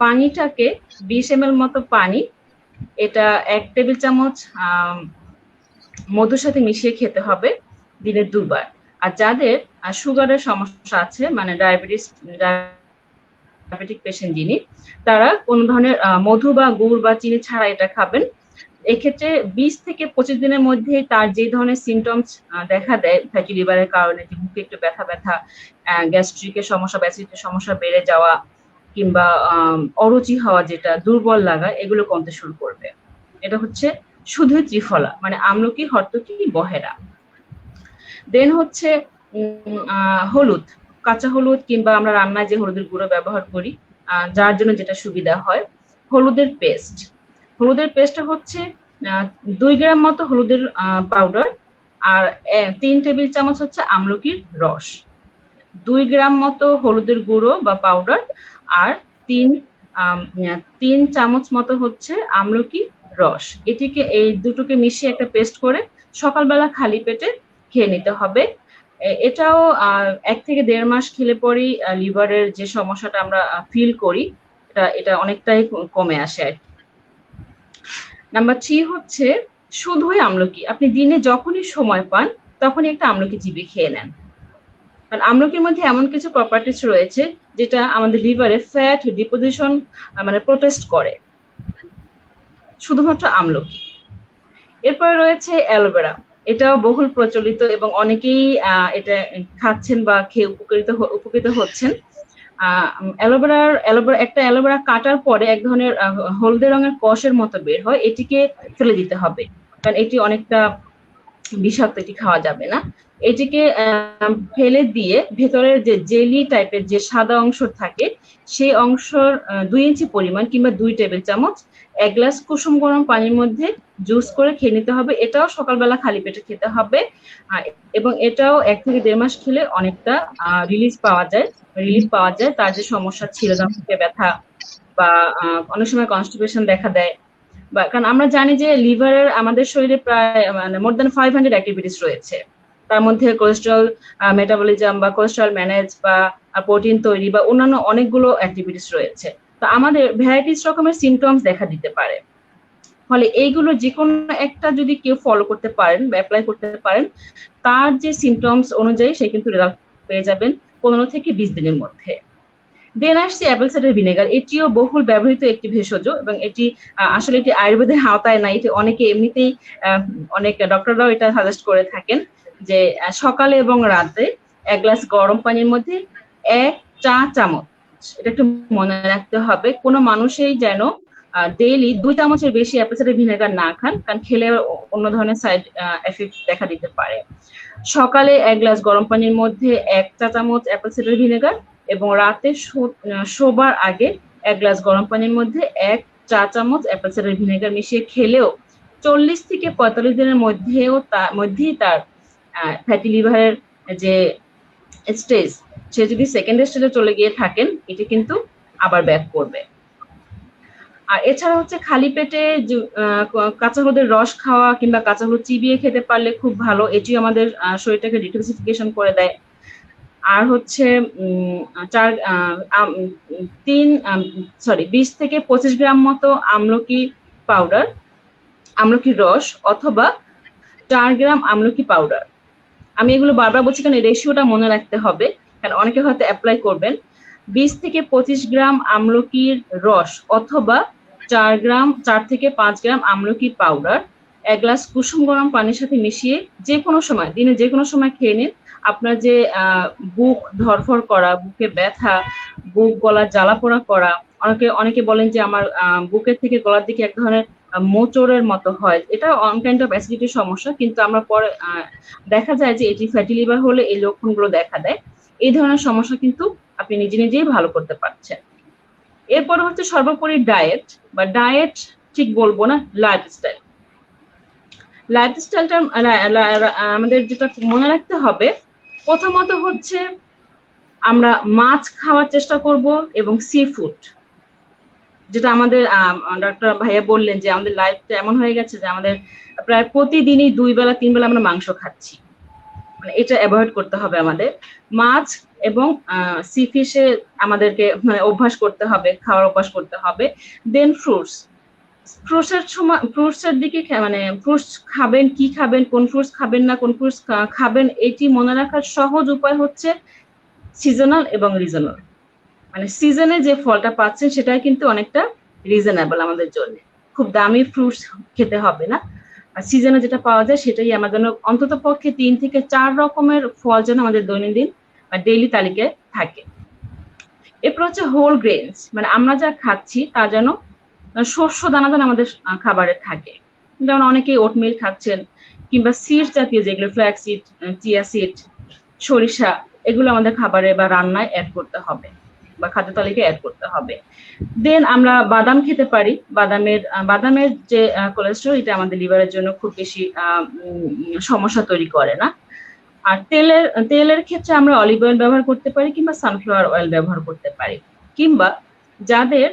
পানিটাকে 20 ml মতো পানি, এটা 1 টেবিল চামচ মধুর সাথে মিশিয়ে খেতে হবে দিনে 2 বার। আর যাদের সুগারের সমস্যা আছে, মানে ডায়াবেটিক পেশেন্ট যিনি, তারা কোন ধরনের মধু বা গুড় বা চিনি ছাড়া এটা খাবেন। এক্ষেত্রে 20 থেকে 25 দিনের মধ্যে তার যে ধরনের সিমটমস দেখা দেয় ফ্যাটি লিভারের কারণে, যে বুকে একটু ব্যথা ব্যথা, গ্যাস্ট্রিকের সমস্যা, অ্যাসিডিটির সমস্যা বেড়ে যাওয়া, কিংবা অরুচি হওয়া, যেটা দুর্বল লাগা, এগুলো কমতে শুরু করবে। এটা হচ্ছে শুধু ত্রিফলা, মানে আমলকি, হর্তকি, বহেরা। দেন হচ্ছে হলুদ, কাঁচা হলুদ, কিংবা আমরা রান্নায় যে হলুদের গুঁড়ো ব্যবহার করি, যার জন্য যেটা সুবিধা হয়, হলুদের পেস্ট। হলুদের পেস্টটা হচ্ছে 2 গ্রাম মতো হলুদের পাউডার, আর 3 টেবিল চামচ হচ্ছে আমলকির রস। 2 গ্রাম মতো হলুদের গুঁড়ো বা পাউডার, আর 3 চামচ মতো হচ্ছে আমলকি রস। এটিকে, এই দুটোকে মিশিয়ে একটা পেস্ট করে সকালবেলা খালি পেটে খেয়ে নিতে হবে। এটাও 1 থেকে 1.5 মাস খেলে পরেই লিভারের যে সমস্যাটা আমরা ফিল করি এটা অনেকটাই কমে আসে আর কি। নাম্বার 3 হচ্ছে শুধুই আমলকি। আপনি দিনে যখনই সময় পান তখনই একটা আমলকি চিবিয়ে খেয়ে নেন, কারণ আমলকির মধ্যে এমন কিছু প্রপার্টিস রয়েছে যেটা আমাদের লিভারে ফ্যাট ডিপোজিশন মানে প্রোটেস্ট করে, শুধুমাত্র আমলকি। এরপরে রয়েছে অ্যালোভেরা, এটাও বহুল প্রচলিত এবং অনেকেই এটা খাচ্ছেন বা খেয়ে উপকৃত হচ্ছেন। অ্যালোভেরা কাটার পরে এক ধরনের হলদে রঙের কষের মতো বের হয়, এটিকে ফেলে দিতে হবে, কারণ এটি অনেকটা বিষাক্ত, এটি খাওয়া যাবে না। এটিকে ফেলে দিয়ে ভেতরের যে জেলি টাইপের যে সাদা অংশ থাকে, সেই অংশর 2 ইঞ্চি পরিমাণ কিংবা 2 টেবিল চামচ এক গ্লাস কুসুম গরম পানির মধ্যে জুস করে খেয়ে নিতে হবে। এটাও সকালবেলা খালি পেটে খেতে হবে, এবং এটাও 1 থেকে 1.5 মাস খেলে অনেকটা রিলিফ পাওয়া যায়। তার যে সমস্যা ছিল, যেমন পেটে ব্যথা বা অনেক সময় কনস্টিপেশন দেখা দেয়, বা কারণ আমরা জানি যে লিভারের আমাদের শরীরে প্রায় মানে মোর দ্যান 500 অ্যাক্টিভিটিস রয়েছে। তার মধ্যে কোলেস্টেরল মেটাবলিজম বা কোলেস্টেরল ম্যানেজ বা প্রোটিন তৈরি বা অন্যান্য অনেকগুলো অ্যাক্টিভিটিস রয়েছে। তো আমাদের ভ্যারাইটিস রকমের সিমটমস দেখা দিতে পারে। ফলে এইগুলো যে কোনো একটা যদি কেউ ফলো করতে পারেন বা অ্যাপ্লাই করতে পারেন, তার যে সিমটমস অনুযায়ী সে কিন্তু রেজাল্ট পেয়ে যাবেন 15 থেকে 20 দিনের মধ্যে। দেন আসছে অ্যাপেল সাইডার ভিনেগার। এটিও বহুল ব্যবহৃত একটি ভেষজ, এবং এটি আসলে এটি আয়ুর্বেদের আওতায় নাই। এটি অনেকে এমনিতেই অনেক ডক্টররাও এটা সাজেস্ট করে থাকেন যে সকালে এবং রাতে 1 গ্লাস গরম পানির মধ্যে 1 চা চামচ, এটা একটু মনে রাখতে হবে, কোনো মানুষই যেন ডেইলি 2 চামচের বেশি অ্যাপেল সাইডার ভিনেগার না খান, কারণ খেলে অন্য ধরনের সাইড এফেক্ট দেখা দিতে পারে। সকালে 1 গ্লাস গরম পানির মধ্যে 1 চা চামচ অ্যাপেল সাইডার ভিনেগার, এবং রাতে শোবার আগে 1 গ্লাস গরম পানির মধ্যে 1 চা চামচ অ্যাপেল সাইডার ভিনেগার মিশিয়ে খেলেও 40 থেকে 45 দিনের মধ্যেই তার ফ্যাটি লিভারের যে স্টেজ, সে যদি সেকেন্ড স্টেজে চলে গিয়ে থাকেন, এটি কিন্তু আবার ব্যাক করবে। আর এছাড়া হচ্ছে খালি পেটে কাঁচা হলুদের রস খাওয়া কিংবা কাঁচা হলুদ চিবিয়ে খেতে পারলে খুব ভালো, এটি আমাদের শরীরটাকে ডিটক্সিফিকেশন করে দেয়। আর হচ্ছে 20 থেকে 25 গ্রাম মতো আমলকি রস অথবা 4 গ্রাম আমলকি পাউডার। আমি এগুলো বারবার বলছি কারণ এই রেশিওটা মনে রাখতে হবে, কারণ অনেকে হয়তো অ্যাপ্লাই করবেন। 20 থেকে 25 গ্রাম আমলকির রস অথবা 4 থেকে 5 গ্রাম আমলকি পাউডার 1 গ্লাস কুসুম গরম পানির সাথে মিশিয়ে যে কোনো সময়, দিনে যে কোনো সময় খেয়ে নিন। আপনার যে বুক ধরফর করা, বুকে ব্যথা, বুক গলা জ্বালা পোড়া করা, অনেকে বলেন যে আমার বুকের থেকে গলার দিকে এক ধরনের মোচড়ের মতো হয়, এটা অন কাইন্ড অফ অ্যাসিডিটির সমস্যা, কিন্তু আমরা পরে দেখা যায় যে এটি ফ্যাটি লিভার হলে এই লক্ষণগুলো দেখা দেয়। এই ধরনের সমস্যা কিন্তু আপনি নিজেই ভালো করতে পারছেন। এরপর হচ্ছে সর্বোপরি ডায়েট ঠিক বলবো না, লাইফস্টাইলটা আমাদের যেটা মনে রাখতে হবে, প্রথমত হচ্ছে আমরা মাছ খাওয়ার চেষ্টা করব, এবং সি ফুড, যেটা আমাদের ডক্টর ভাইয়া বললেন যে আমাদের লাইফটা এমন হয়ে গেছে যে আমাদের প্রায় প্রতিদিনই 2 বেলা 3 বেলা আমরা মাংস খাচ্ছি, মানে এটা অ্যাভয়েড করতে হবে আমাদের। মাছ এবং সি ফিশে আমাদেরকে মানে অভ্যাস করতে হবে, খাওয়ার অভ্যাস করতে হবে। দেন ফ্রুটসের দিকে মানে ফ্রুটস খাবেন, কি খাবেন, কোন ফ্রুটস খাবেন না, কোন ফ্রুটস খাবেন, এটি মনে রাখার সহজ উপায় হচ্ছে সিজনাল এবং রিজনাল। মানে সিজনে যে ফলটা পাচ্ছেন সেটাই কিন্তু অনেকটা রিজনেবল আমাদের জন্য, খুব দামি ফ্রুটস খেতে হবে না। আর সিজনে যেটা পাওয়া যায় সেটাই আমার জন্য, অন্তত পক্ষে 3 থেকে 4 রকমের ফল যেন আমাদের দৈনন্দিন বা ডেইলি তালিকায় থাকে। এরপর হচ্ছে হোল গ্রেনস, মানে আমরা যা খাচ্ছি তা যেন শস্য দানা আমাদের খাবারে থাকে। যেমন অনেকেই ওটমিল খাচ্ছেন, কিংবা সিড জাতীয় যেগুলো ফ্ল্যাক্স সিড, চিয়া সিড, সরিষা, এগুলো আমাদের খাবারে বা রান্নায় অ্যাড করতে হবে বা খাদ্য তালিকায় অ্যাড করতে হবে। দেন আমরা বাদাম খেতে পারি। বাদামের যে কোলেস্টেরল, এটা আমাদের লিভারের জন্য খুব বেশি সমস্যা তৈরি করে না। আর তেলের ক্ষেত্রে আমরা অলিভ অয়েল ব্যবহার করতে পারি, কিংবা সানফ্লাওয়ার অয়েল ব্যবহার করতে পারি, কিংবা যাদের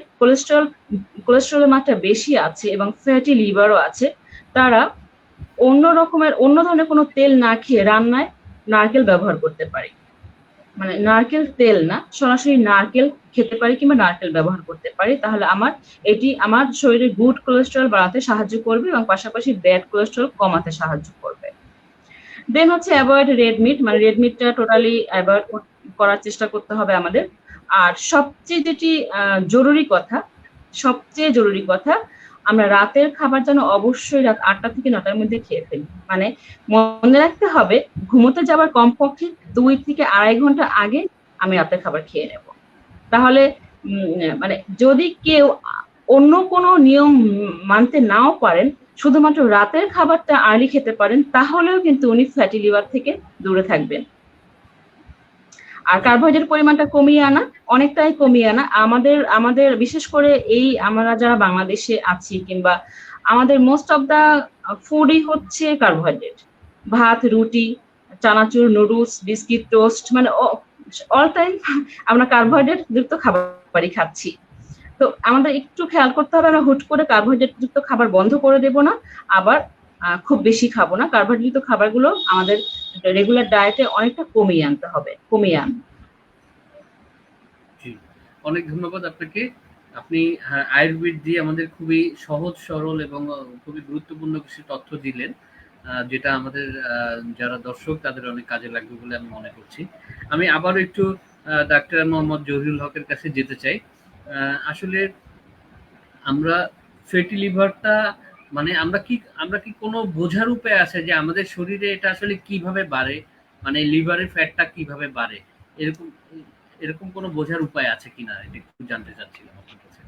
কোলেস্টেরলের মাত্রা বেশি আছে এবং ফ্যাটি লিভারও আছে, তারা অন্য ধরনের কোনো তেল না খেয়ে রান্নায় নারকেল ব্যবহার করতে পারি। মানে নারকেল তেল না, সরাসরি নারকেল খেতে পারি কিংবা নারকেল ব্যবহার করতে পারি। তাহলে এটি আমার শরীরে গুড কোলেস্টেরল বাড়াতে সাহায্য করবে এবং পাশাপাশি ব্যাড কোলেস্টেরল কমাতে সাহায্য করবে। দেন হচ্ছে অ্যাভয়েড রেড মিট, মানে রেড মিটটা টোটালি অ্যাভয়েড করার চেষ্টা করতে হবে আমাদের। আর সবচেয়ে জরুরি কথা, আমরা রাতের খাবার যেন অবশ্যই রাত 8টা থেকে 9টার মধ্যে খেয়ে ফেলি। মানে মনে রাখতে হবে, ঘুমোতে যাবার কমপক্ষে 2 থেকে 2.5 ঘন্টা আগে আমি রাতের খাবার খেয়ে নেব। তাহলে মানে যদি কেউ অন্য কোনো নিয়ম মানতে নাও পারেন, শুধুমাত্র রাতের খাবারটা আর্লি খেতে পারেন, তাহলেও কিন্তু উনি ফ্যাটি লিভার থেকে দূরে থাকবেন। আর কার্বোহাইড্রেট পরিমাণটা কমিয়ে আনা, অনেকটাই কমিয়ে আনা। আমাদের বিশেষ করে এই আমরা যারা বাংলাদেশে আছি কিংবা আমাদের মোস্ট অফ দা ফুডই হচ্ছে কার্বোহাইড্রেট, ভাত, রুটি, চানাচুর, নুডলস, বিস্কিট, টোস্ট, মানে অল টাইম আমরা কার্বোহাইড্রেট যুক্ত খাবারই খাচ্ছি। তো আমাদের একটু খেয়াল করতে হবে, আমরা হুট করে কার্বোহাইড্রেট যুক্ত খাবার বন্ধ করে দেব না, আবার খুব বেশি খাবো না। কার্বোহাইড্রেট যুক্ত খাবারগুলো আমাদের রেগুলার ডায়েটে অনেকটা কমিয়ে আনতে হবে, কমিয়ে আন। জি, অনেক ধন্যবাদ আপনাকে। আপনি আয়ুর্বেদ দিয়ে আমাদের খুবই সহজ সরল এবং খুবই গুরুত্বপূর্ণ কিছু তথ্য দিলেন, যেটা আমাদের যারা দর্শক তাদের অনেক কাজে লাগবে বলে আমি মনে করছি। আমি আবারও একটু ডাক্তার মোহাম্মদ জহিরুল হকের কাছে যেতে চাই। আসলে আমরা ফ্যাটি লিভারটা মানে আমরা কি কোনো বোঝার উপায় আছে যে আমাদের শরীরে এটা আসলে কিভাবে বাড়ে, মানে লিভারের ফ্যাটটা কিভাবে বাড়ে, এরকম এরকম কোনো বোঝার উপায় আছে কিনা, এটা একটু জানতে চাচ্ছিলাম আপনার কাছে।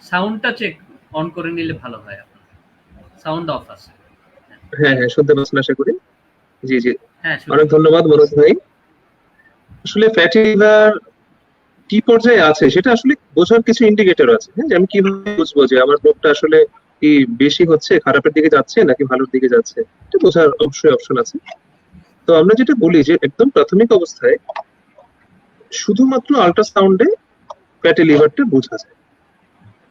সাউন্ডটা চেক অন করে নিলে ভালো হয়। আপনার সাউন্ড অফ আছে। হ্যাঁ হ্যাঁ, শুনতে পাচ্ছেন আশা করি। জি জি, হ্যাঁ, অনেক ধন্যবাদ মনোজ ভাই। আসলে ফ্যাটি লিভার কি পর্যায়ে আছে সেটা আসলে বোঝার কিছু ইন্ডিকেটর আছে, হ্যাঁ, যে আমি কিভাবে বুঝবো যে আমার রোগটা আসলে কি বেশি হচ্ছে, খারাপের দিকে যাচ্ছে নাকি ভালোর দিকে যাচ্ছে, এটা বোঝার অবশ্যই অপশন আছে। তো আমরা যেটা বলি যে একদম প্রাথমিক অবস্থায় শুধুমাত্র আল্ট্রাসাউন্ডে ফ্যাটি লিভারটা বোঝা যায়।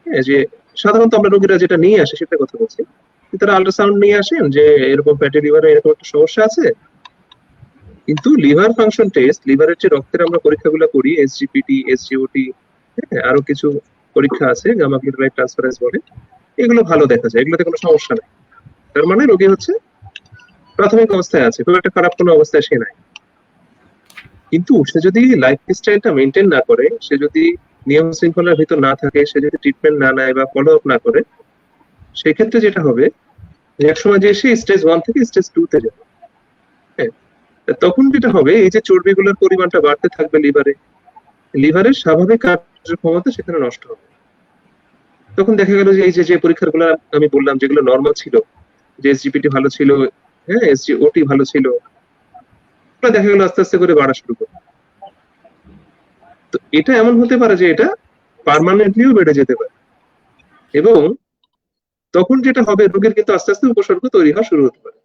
হ্যাঁ, যে সাধারণত আমরা রোগীরা যেটা নিয়ে আসে সেটা কথা বলছি, তারা আল্ট্রাসাউন্ড নিয়ে আসেন যে এরকম ফ্যাটি লিভারে এরকম একটা সমস্যা আছে। কিন্তু লিভার ফাংশন টেস্ট, লিভারের যে রক্তের আমরা পরীক্ষাগুলো করি, এসজিপিটি, এসজিওটি, আরো কিছু পরীক্ষা আছে, গামা গ্লোটারাইড ট্রান্সফারেন্স বলে, এগুলো ভালো দেখা যায়, এগুলোতে কোনো সমস্যা নেই। তার মানে রোগী হচ্ছে প্রাথমিক অবস্থায় আছে, খুব একটা খারাপ কোনো অবস্থায় সে নাই। কিন্তু সে যদি লাইফ স্টাইলটা মেনটেন না করে, সে যদি নিয়ম শৃঙ্খলার ভিতর না থাকে, সে যদি ট্রিটমেন্ট না নেয় বা ফলো আপ না করে, সেক্ষেত্রে যেটা হবে যে একসময় যে সে স্টেজ 1 থেকে স্টেজ 2 তে যাবে। হ্যাঁ, তখন যেটা হবে, এই যে চর্বিগুলোর পরিমাণটা বাড়তে থাকবে লিভারে, লিভারের স্বাভাবিক কার্যক্ষমতা সেখানে নষ্ট হবে। তখন দেখা গেল যে এই যে পরীক্ষাগুলো আমি বললাম যেগুলো নর্মাল ছিল, যে এসজিপিটি ভালো ছিল, হ্যাঁ, এসজিওটি ভালো ছিল, দেখা গেল আস্তে আস্তে করে বাড়া শুরু করে। তো এটা এমন হতে পারে যে এটা পার্মানেন্টলিও বেড়ে যেতে পারে, এবং তখন যেটা হবে রোগীর কিন্তু আস্তে আস্তে উপসর্গ তৈরি হওয়া শুরু হতে পারে।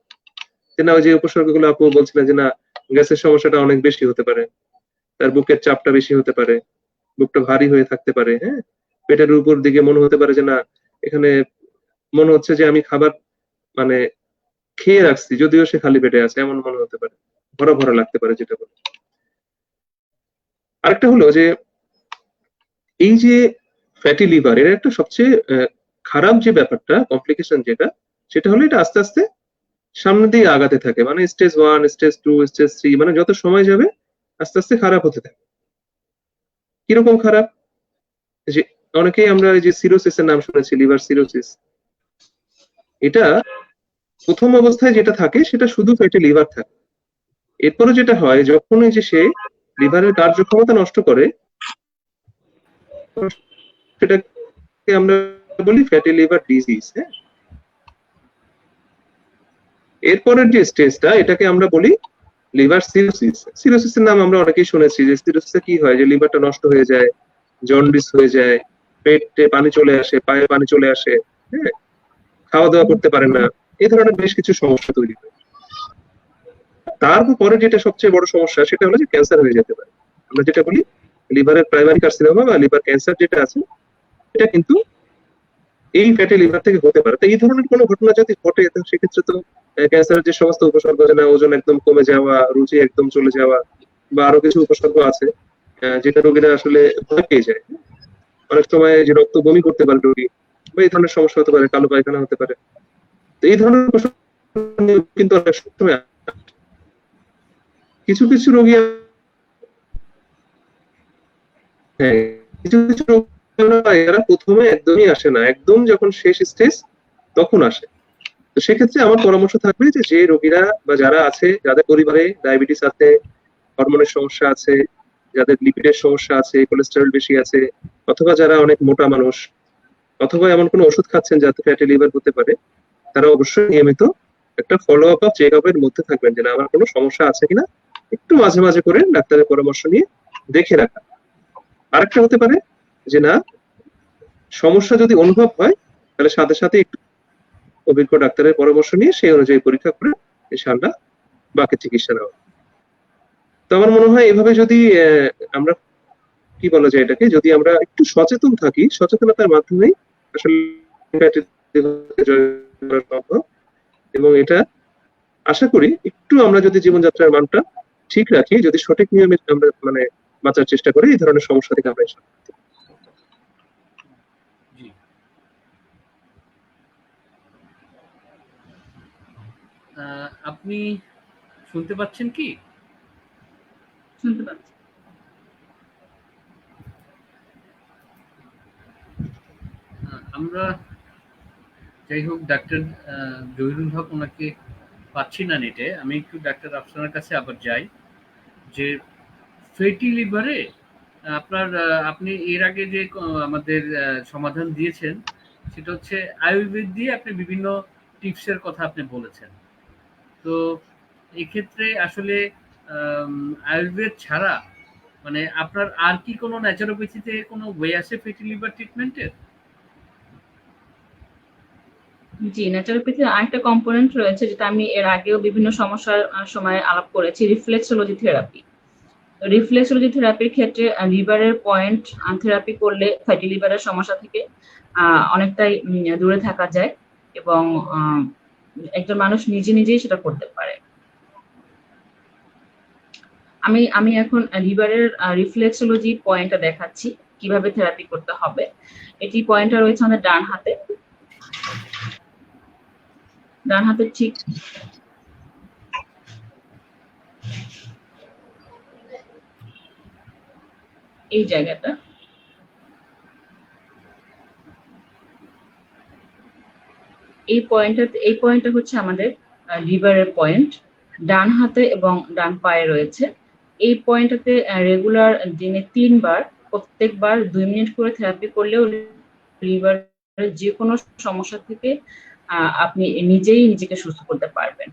যে না, ওই যে উপসর্গগুলো আপু বলছিলেন যে না, গ্যাসের সমস্যাটা অনেক বেশি হতে পারে, তার বুকের চাপটা বেশি হতে পারে, বুকটা ভারী হয়ে থাকতে পারে, হ্যাঁ, পেটের উপর দিকে মনে হতে পারে যে না, এখানে মনে হচ্ছে যে আমি খাবার মানে খেয়ে রাখছি যদিও সে খালি পেটে আছে, এমন মনে হতে পারে, ভরা ভরা লাগতে পারে যেটা বলে। আরেকটা হলো যে এই যে ফ্যাটি লিভার, এর একটা সবচেয়ে খারাপ যে ব্যাপারটা, কমপ্লিকেশন যেটা, সেটা হলো এটা আস্তে আস্তে সামনের দিকে আগাতে থাকে, মানে স্টেজ 1, স্টেজ 2, স্টেজ 3, মানে যত সময় যাবে আস্তে আস্তে খারাপ হতে থাকে। কিরকম খারাপ? যে অনেকেই আমরা এই যে সিরোসিসের নাম শুনেছি, লিভার সিরোসিস। এটা প্রথম অবস্থায় যেটা থাকে সেটা শুধু ফ্যাটি লিভার থাকে। এরপরে যেটা হয়, যখন এই যে সে লিভারের কার্যক্ষমতা নষ্ট করে, সেটাকে আমরা বলি ফ্যাটি লিভার ডিজিজ। হ্যাঁ, এরপরের যে স্টেজটা, এটাকে আমরা বলি লিভার সিরোসিস। সিরোসিসের নাম আমরা অনেকেই শুনেছি, যে সিরোসিসে কি হয়, যে লিভারটা নষ্ট হয়ে যায়, জন্ডিস হয়ে যায়, পেটে পানি চলে আসে, পায়ে পানি চলে আসে, হ্যাঁ, খাওয়া দাওয়া করতে পারে না, এই ধরনের বেশ কিছু সমস্যা তৈরি হয়। তারপরে যেটা সবচেয়ে বড় সমস্যা, সেটা হলো যে ক্যান্সার হয়ে যেতে পারে। আমরা যেটা বলি লিভারের প্রাইমারি কার্সিনোমা বা লিভার ক্যান্সার যেটা আছে, এটা কিন্তু এই ফ্যাটি লিভার থেকে হতে পারে। তো এই ধরনের কোনো ঘটনা যদি ঘটে, তো সেক্ষেত্রে তো ক্যান্সারের যে সমস্ত উপসর্গ, যেটা ওজন একদম কমে যাওয়া, রুচি একদম চলে যাওয়া, বা আরো কিছু উপসর্গ আছে যেটা রোগীরা আসলে ভয় পেয়ে যায়। অনেক সময় যে রক্ত বমি করতে পারে রোগী, বা এই ধরনের সমস্যা হতে পারে, কালো পায়খানা হতে পারে। তো এই ধরনের উপসর্গ কিন্তু অনেক সময় কিছু কিছু রোগী, হ্যাঁ, কিছু কিছু রোগী এরা প্রথমে একদমই আসে না, একদম যখন শেষ স্টেজ তখন আসে। তো সেক্ষেত্রে আমার পরামর্শ থাকবে যে যে রোগীরা বা যারা আছে, যাদের পরিবারে ডায়াবেটিস আছে, হরমোনের সমস্যা আছে, যাদের লিপিডের সমস্যা আছে, কোলেস্টেরল বেশি আছে, অথবা যারা অনেক মোটা মানুষ, অথবা এমন কোনো ওষুধ খাচ্ছেন যাতে ফ্যাটি লিভার হতে পারে, তারা অবশ্যই নিয়মিত একটা ফলো আপ বা চেক আপের মধ্যে থাকবেন, যে না আমার কোনো সমস্যা আছে কিনা একটু মাঝে মাঝে করে ডাক্তারের পরামর্শ নিয়ে দেখে রাখা। আরেকটা হতে পারে যে না, সমস্যা যদি অনুভব হয় তাহলে সাথে সাথে একটু অভিজ্ঞ ডাক্তারের পরামর্শ নিয়ে সেই অনুযায়ী পরীক্ষা করে ইনশাআল্লাহ বাকি চিকিৎসা নেওয়া। তো আমার মনে হয় এভাবে যদি আমরা কি বলা যায় এটাকে, যদি আমরা একটু সচেতন থাকি, সচেতনতার মাধ্যমেই আসলে জয় করা সম্ভব। এবং এটা আশা করি একটু আমরা যদি জীবনযাত্রার মানটা ঠিক রাখি, যদি সঠিক নিয়মে আমরা মানে বাঁচার চেষ্টা করি, এই ধরনের সমস্যা থেকে আমরা জি। আপনি শুনতে পাচ্ছেন কি? শুনতে পাচ্ছি। আমরা যাই হোক, ডাক্তার জহিরুল হক ওনাকে পাচ্ছি না নেটে। আমি একটু ডাক্তার আফসানার কাছে আবার যাই, যে ফ্যাটি লিভারে আপনার আপনি এর আগে যে আমাদের সমাধান দিয়েছেন সেটা হচ্ছে আয়ুর্বেদ দিয়ে আপনি বিভিন্ন টিপসের কথা আপনি বলেছেন। তো এক্ষেত্রে আসলে আয়ুর্বেদ ছাড়া মানে আপনার আর কি কোনো ন্যাচারোপ্যাথিতে কোনো ওয়ে আছে ফ্যাটি লিভার ট্রিটমেন্টের? জি, ন্যাচারোপ্যাথির আরেকটা কম্পোনেন্ট রয়েছে যেটা আমি এর আগেও বিভিন্ন সমস্যার সময় আলাপ করেছি, রিফ্লেক্সোলজি থেরাপি। রিফ্লেক্সোলজি থেরাপির ক্ষেত্রে লিভারের পয়েন্ট থেরাপি করলে ফ্যাটি লিভারের সমস্যা থেকে অনেকটাই দূরে থাকা যায় এবং একজন মানুষ নিজে নিজেই সেটা করতে পারে। আমি এখন লিভারের রিফ্লেক্সোলজি পয়েন্টটা দেখাচ্ছি কিভাবে থেরাপি করতে হবে। এটি পয়েন্টটা রয়েছে আমাদের ডান হাতে, ডান হাতের ঠিক এই জায়গাটা। এই পয়েন্টটা হচ্ছে আমাদের লিভারের পয়েন্ট, ডান হাতে এবং ডান পায়ে রয়েছে। এই পয়েন্টটাতে রেগুলার দিনে 3 বার, প্রত্যেকবার 2 মিনিট করে থেরাপি করলেও লিভারের যে কোনো সমস্যা থেকে আপনি নিজেই নিজেকে সুস্থ করতে পারবেন।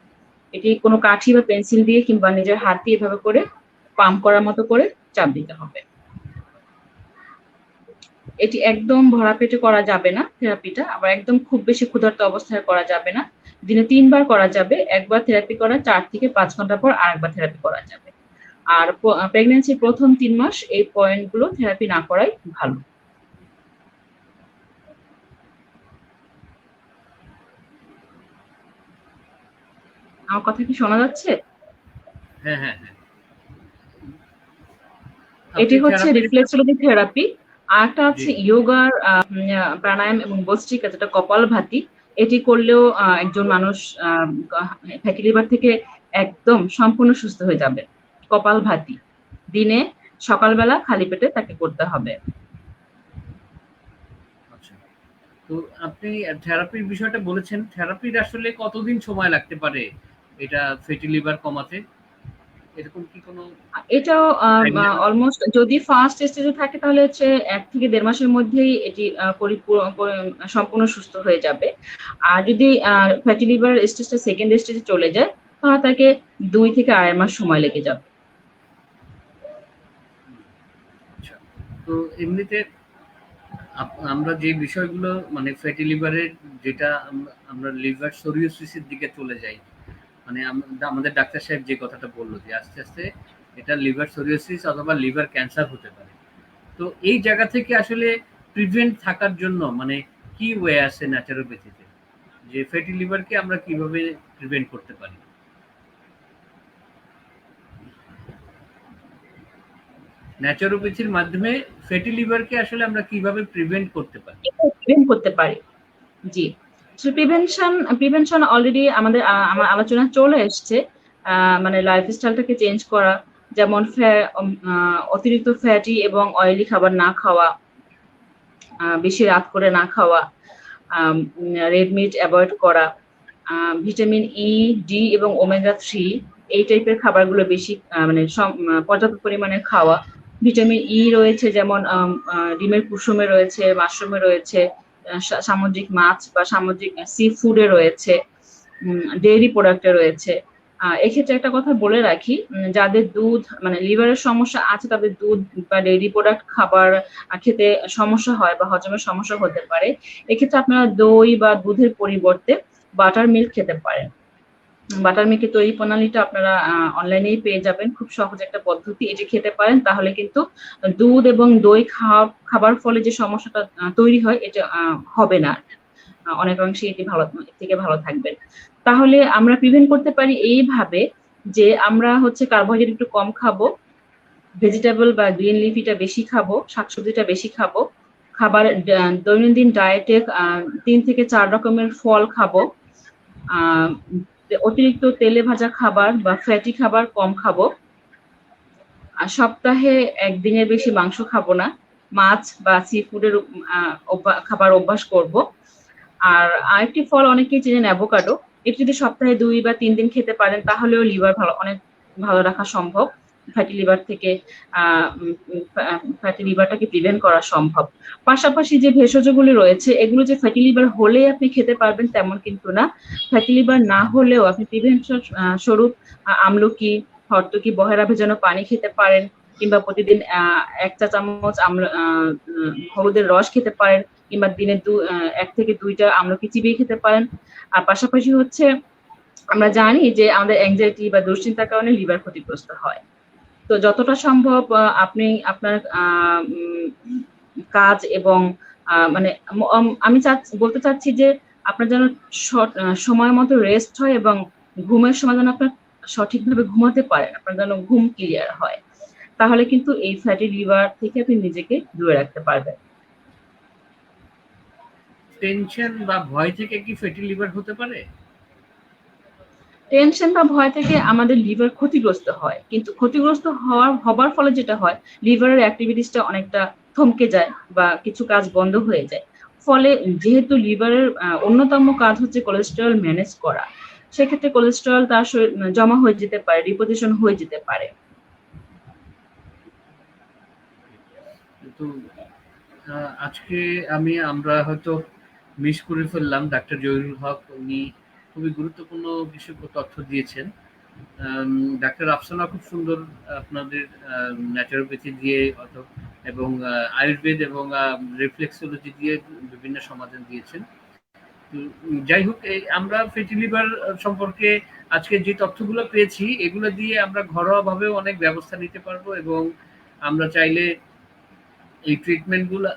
এটি কোনো কাঠি বা পেন্সিল দিয়ে কিংবা নিজের হাত দিয়ে এভাবে করে পাম্প করার মতো করে চাপ দিতে হবে। এটি একদম ভরা পেটে করা যাবে না থেরাপিটা, আবার একদম খুব বেশি ক্ষুধার্ত অবস্থায় করা যাবে না। দিনে 3 বার করা যাবে, একবার থেরাপি করা 4 থেকে 5 ঘন্টা পর আরেকবার থেরাপি করা যাবে। আর প্রেগন্যান্সির প্রথম 3 মাস এই পয়েন্টগুলো থেরাপি না করাই ভালো। আমার কথা কি শোনা যাচ্ছে? হ্যাঁ হ্যাঁ হ্যাঁ। এটি হচ্ছে রিফ্লেক্সোলজি থেরাপি। আরেকটা আছে যোগার প্রাণায়াম এবং বস্ত্রিকা, যেটা কপালভাতি। এটি করলেও একজন মানুষ ফ্যাটি লিভার থেকে একদম সম্পূর্ণ সুস্থ হয়ে যাবে। কপালভাতি দিনে সকালবেলা খালি পেটে তাকে করতে হবে। আচ্ছা, তো আপনি থেরাপির বিষয়টা বলেছেন, থেরাপির আসলে কতদিন সময় লাগতে পারে এটা ফ্যাটি লিভার কমাতে? এরকম কি কোনো? এটাও অলমোস্ট যদি ফার্স্ট স্টেজে থাকে তাহলে হচ্ছে 1 থেকে 1.5 মাসের মধ্যেই এটি সম্পূর্ণ সুস্থ হয়ে যাবে। আর যদি ফ্যাটি লিভার স্টেজটা সেকেন্ড স্টেজে চলে যায় তাহলে তাকে 2 থেকে 2.5 মাস সময় লেগে যাবে। আচ্ছা, তো এমনিতে আমরা যে বিষয়গুলো মানে ফ্যাটি লিভারের যেটা আমরা লিভার সোরিয়াসিসের দিকে চলে যাই, মানে আমাদের ডাক্তার সাহেব যে কথাটা বললো যে আস্তে আস্তে এটা লিভার সোরিয়াসিস অথবা লিভার ক্যান্সার হতে পারে। তো এই জায়গা থেকে আসলে প্রিভেন্ট থাকার জন্য মানে কি ওয়ে আছে ন্যাচারোপ্যাথিতে, যে ফ্যাটি লিভারকে আমরা কিভাবে প্রিভেন্ট করতে পারি? ন্যাচারোপ্যাথির মাধ্যমে ফ্যাটি লিভারকে আসলে আমরা কিভাবে প্রিভেন্ট করতে পারি? জি, প্রিভেনশন অলরেডি আমাদের আমার আলোচনা চলে এসছে। মানে লাইফস্টাইলটাকে চেঞ্জ করা, যেমন অতিরিক্ত ফ্যাটি এবং অয়েলি খাবার না খাওয়া, বেশি রাত করে না খাওয়া, রেড মিট অ্যাভয়েড করা, ভিটামিন ই, ডি এবং ওমেগা 3 এই টাইপের খাবারগুলো বেশি মানে পর্যাপ্ত পরিমাণে খাওয়া। ভিটামিন ই রয়েছে যেমন ডিমের কুসুমে রয়েছে, মাশরুমে রয়েছে, সামুদ্রিক মাছ বা সামুদ্রিক সি ফুডে রয়েছে। ডেইরি প্রোডাক্টে রয়েছে। এক্ষেত্রে একটা কথা বলে রাখি, যাদের দুধ মানে লিভারের সমস্যা আছে তাদের দুধ বা ডেইরি প্রোডাক্ট খাবার খেতে সমস্যা হয় বা হজমের সমস্যা হতে পারে, এক্ষেত্রে আপনারা দই বা দুধের পরিবর্তে বাটার মিল্ক খেতে পারেন। বাটার মিল্কের তৈরি প্রণালীটা আপনারা অনলাইনেই পেয়ে যাবেন, খুব সহজ একটা পদ্ধতি, এটি খেতে পারেন। তাহলে কিন্তু দুধ এবং দই খাবার ফলে যে সমস্যাটা তৈরি হয় এটা হবে না, অনেকাংশে এটি থেকে ভালো থাকবেন। তাহলে আমরা প্রিভেন্ট করতে পারি এইভাবে যে আমরা হচ্ছে কার্বোহাইড্রেট একটু কম খাবো, ভেজিটেবল বা গ্রিন লিফিটা বেশি খাবো, শাকসবজিটা বেশি খাবো, খাবার দৈনন্দিন ডায়েটে 3 থেকে 4 রকমের ফল খাবো, অতিরিক্ত তেলে ভাজা খাবার বা ফ্যাটি খাবার কম খাবো, আর সপ্তাহে একদিনের বেশি মাংস খাবো না, মাছ বা সি ফুডের খাবার অভ্যাস করব। আর আরেকটি ফল অনেকেই চেনেন অ্যাভোকাডো, এটি যদি সপ্তাহে 2 বা 3 দিন খেতে পারেন তাহলেও লিভার অনেক ভালো রাখা সম্ভব, ফ্যাটি লিভার থেকে ফ্যাটি লিভারটাকে প্রিভেন্ট করা সম্ভব। পাশাপাশি যে ভেষজগুলি রয়েছে এগুলো যে ফ্যাটি লিভার হলেই আপনি খেতে পারবেন তেমন কিন্তু না, ফ্যাটি লিভার না হলেও আপনি প্রিভেনশন স্বরূপ আমলকি, হরতকি, বহেরা ভেজানো পানি খেতে পারেন, কিংবা প্রতিদিন 1 চা চামচ হলুদের রস খেতে পারেন, কিংবা দিনে 1 থেকে 2টা আমলকি চিবিয়ে খেতে পারেন। আর পাশাপাশি হচ্ছে আমরা জানি যে আমাদের অ্যাংজাইটি বা দুশ্চিন্তার কারণে লিভার ক্ষতিগ্রস্ত হয়। তো যতটা সম্ভব আপনি আপনার কাজ এবং মানে আমি বলতে চাচ্ছি যে আপনার যেন সময় মতো রেস্ট হয় এবং ঘুমের সময় যেন আপনার সঠিকভাবে ঘুমাতে পারেন, আপনার যেন ঘুম ক্লিয়ার হয়, তাহলে কিন্তু এই ফ্যাটি লিভার থেকে আপনি নিজেকে দূরে রাখতে পারবেন। টেনশন বা ভয় থেকে কি ফ্যাটি লিভার হতে পারে? টেনশন বা ভয় থেকে আমাদের লিভার ক্ষতিগ্রস্ত হয়, কিন্তু ক্ষতিগ্রস্ত হবার ফলে যেটা হয় লিভারের অ্যাক্টিভিটিসটা অনেকটা থমকে যায় বা কিছু কাজ বন্ধ হয়ে যায়। ফলে যেহেতু লিভারের অন্যতম কাজ হচ্ছে কোলেস্টেরল ম্যানেজ করা, সেক্ষেত্রে কোলেস্টেরল তার জমা হয়ে যেতে পারে, ডিপোজিশন হয়ে যেতে পারে। তো আজকে আমরা হয়তো মিস করে ফেললাম, ডাক্তার জহিরুল হক উনি খুবই গুরুত্বপূর্ণ কিছু তথ্য দিয়েছেন। ডাক্তার আফসানা খুব সুন্দর আপনাদের ন্যাচারোপ্যাথি দিয়ে এবং আয়ুর্বেদ এবং রিফ্লেক্সোলজি দিয়ে বিভিন্ন সমাধান দিয়েছেন। যাই হোক, আমরা ফ্যাটি লিভার সম্পর্কে আজকে যে তথ্যগুলো পেয়েছি এগুলো দিয়ে আমরা ঘরোয়াভাবেও অনেক ব্যবস্থা নিতে পারবো, এবং আমরা চাইলে এই ট্রিটমেন্টগুলো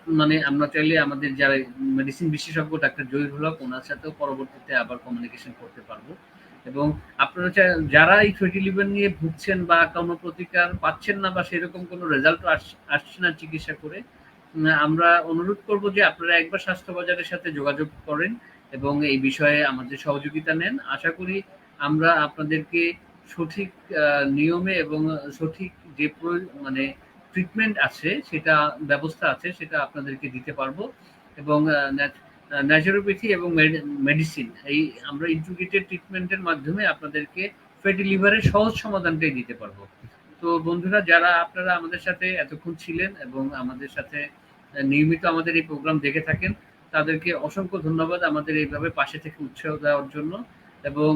আমরা চাইলে আমাদের যারা মেডিসিন বিশেষজ্ঞ ডাক্তার জহিরুল হক ওনার সাথেও পরবর্তীতে আবার কমিউনিকেশন করতে পারবো। এবং আপনারা যারা এই ফ্যাটি লিভার নিয়ে ভুগছেন বা কোনো প্রতিকার পাচ্ছেন না বা সেরকম কোনো রেজাল্ট আসছে না চিকিৎসা করে, আমরা অনুরোধ করব যে আপনারা একবার স্বাস্থ্য বাজারের সাথে যোগাযোগ করেন এবং এই বিষয়ে আমাদের সহযোগিতা নেন। আশা করি আমরা আপনাদেরকে সঠিক নিয়মে এবং সঠিক যে ট্রিটমেন্ট আছে, সেটা ব্যবস্থা আছে, সেটা আপনাদেরকে দিতে পারবো। এবং ন্যাচারোপ্যাথি এবং মেডিসিন এই আমরা ইন্টিগ্রেটেড ট্রিটমেন্টের মাধ্যমে আপনাদেরকে ফ্যাটি লিভারের সহজ সমাধানটাই দিতে পারবো। তো বন্ধুরা, যারা আপনারা আমাদের সাথে এতক্ষণ ছিলেন এবং আমাদের সাথে নিয়মিত আমাদের এই প্রোগ্রাম দেখে থাকেন, তাদেরকে অসংখ্য ধন্যবাদ আমাদের এইভাবে পাশে থেকে উৎসাহ দেওয়ার জন্য। এবং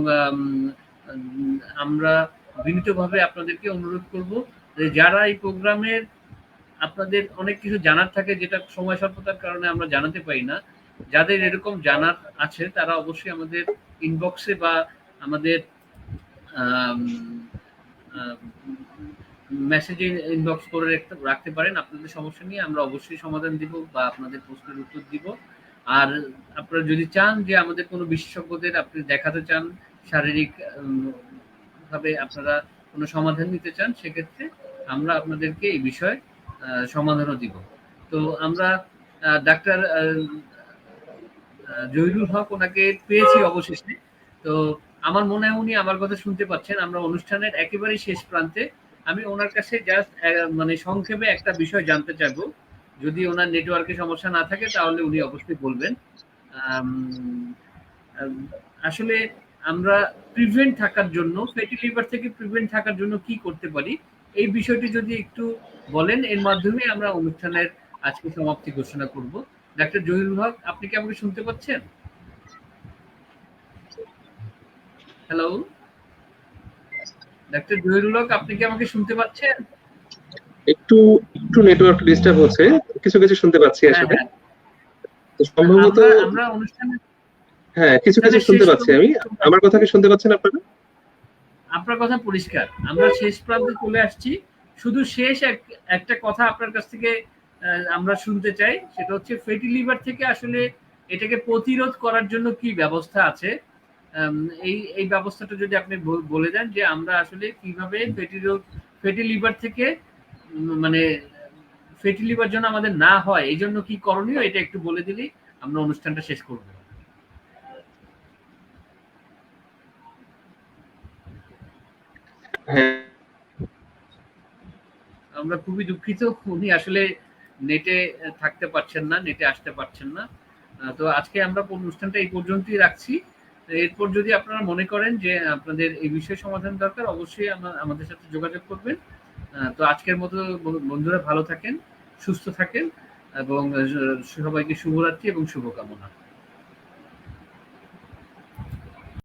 আমরা বিনীতভাবে আপনাদেরকে অনুরোধ করব যে যারা এই প্রোগ্রামের আপনাদের অনেক কিছু জানার থাকে যেটা সময় স্বল্পতার কারণে আমরা জানাতে পারি না, যাদের এরকম জানার আছে তারা অবশ্যই আমাদের ইনবক্সে বা আমাদের মেসেজে ইনবক্স করে রাখতে পারেন আপনাদের সমস্যা নিয়ে, আমরা অবশ্যই সমাধান দিব বা আপনাদের প্রশ্নের উত্তর দিব। আর আপনারা যদি চান যে আমাদের কোনো বিশেষজ্ঞদের আপনি দেখাতে চান, শারীরিক ভাবে আপনারা কোনো সমাধান নিতে চান, সেক্ষেত্রে আমরা আপনাদেরকে এই বিষয়ে সমাধানও দিব। তো আমরা ডাক্তার জহিরুল হক ওনাকে পেয়েছি অবশেষে। তো আমার মনে হয় উনি আমার কথা শুনতে পাচ্ছেন। আমরা অনুষ্ঠানের একেবারেই শেষ প্রান্তে। আমি ওনার কাছে জাস্ট সংক্ষেপে একটা বিষয় জানতে চাইবো, যদি ওনার নেটওয়ার্কে সমস্যা না থাকে তাহলে উনি অবশ্যই বলবেন। আসলে আমরা প্রিভেন্ট থাকার জন্য, ফ্যাটি লিভার থেকে প্রিভেন্ট থাকার জন্য কি করতে পারি, এই বিষয়টি যদি একটু বলেন, এর মাধ্যমে আমরা অনুষ্ঠানের আজকে সমাপ্তি ঘোষণা করব। ডাক্তার জহিরুল হক, আপনি কি আমাকে শুনতে পাচ্ছেন? হ্যালো, ডাক্তার জহিরুল হক, আপনি কি আমাকে শুনতে পাচ্ছেন? একটু একটু নেটওয়ার্ক ডিস্টার্ব হচ্ছে, কিছু কিছু শুনতে পাচ্ছি হ্যাঁ, আসলে। হ্যাঁ। তো সম্ভবত আমরা অনুষ্ঠানের হ্যাঁ, কিছু কিছু শেষ শুনতে পাচ্ছি আমি। পর্যন্ত আমার কথা কি শুনতে পাচ্ছেন আপনারা? আপনার কথা পরিষ্কার। আমরা শেষ প্রান্তে চলে আসছি। শুধু শেষ একটা কথা আপনার কাছ থেকে আমরা শুনতে চাই। সেটা হচ্ছে ফ্যাটি লিভার থেকে আসলে এটাকে প্রতিরোধ করার জন্য কি ব্যবস্থা আছে? আম এই ব্যবস্থাটা যদি আপনি বলে দেন যে আমরা আসলে কিভাবে ফ্যাটি লিভার থেকে মানে ফ্যাটি লিভার যেন আমাদের না হয় এইজন্য কি করণীয় এটা একটু বলে দিলেই আমরা অনুষ্ঠানটা শেষ করব। হ্যাঁ, আমরা খুবই দুঃখিত, উনি আসলে নেটে থাকতে পারছেন না, নেটে আসতে পারছেন না। তো আজকে আমরা অনুষ্ঠানটা এই পর্যন্তই রাখছি। এরপর যদি আপনারা মনে করেন যে আপনাদের এই বিষয় সমাধান দরকার, অবশ্যই আমাদের সাথে যোগাযোগ করবেন। তো আজকের মতো বন্ধুরা ভালো থাকেন, সুস্থ থাকেন এবং সবাইকে শুভরাত্রি এবং শুভকামনা।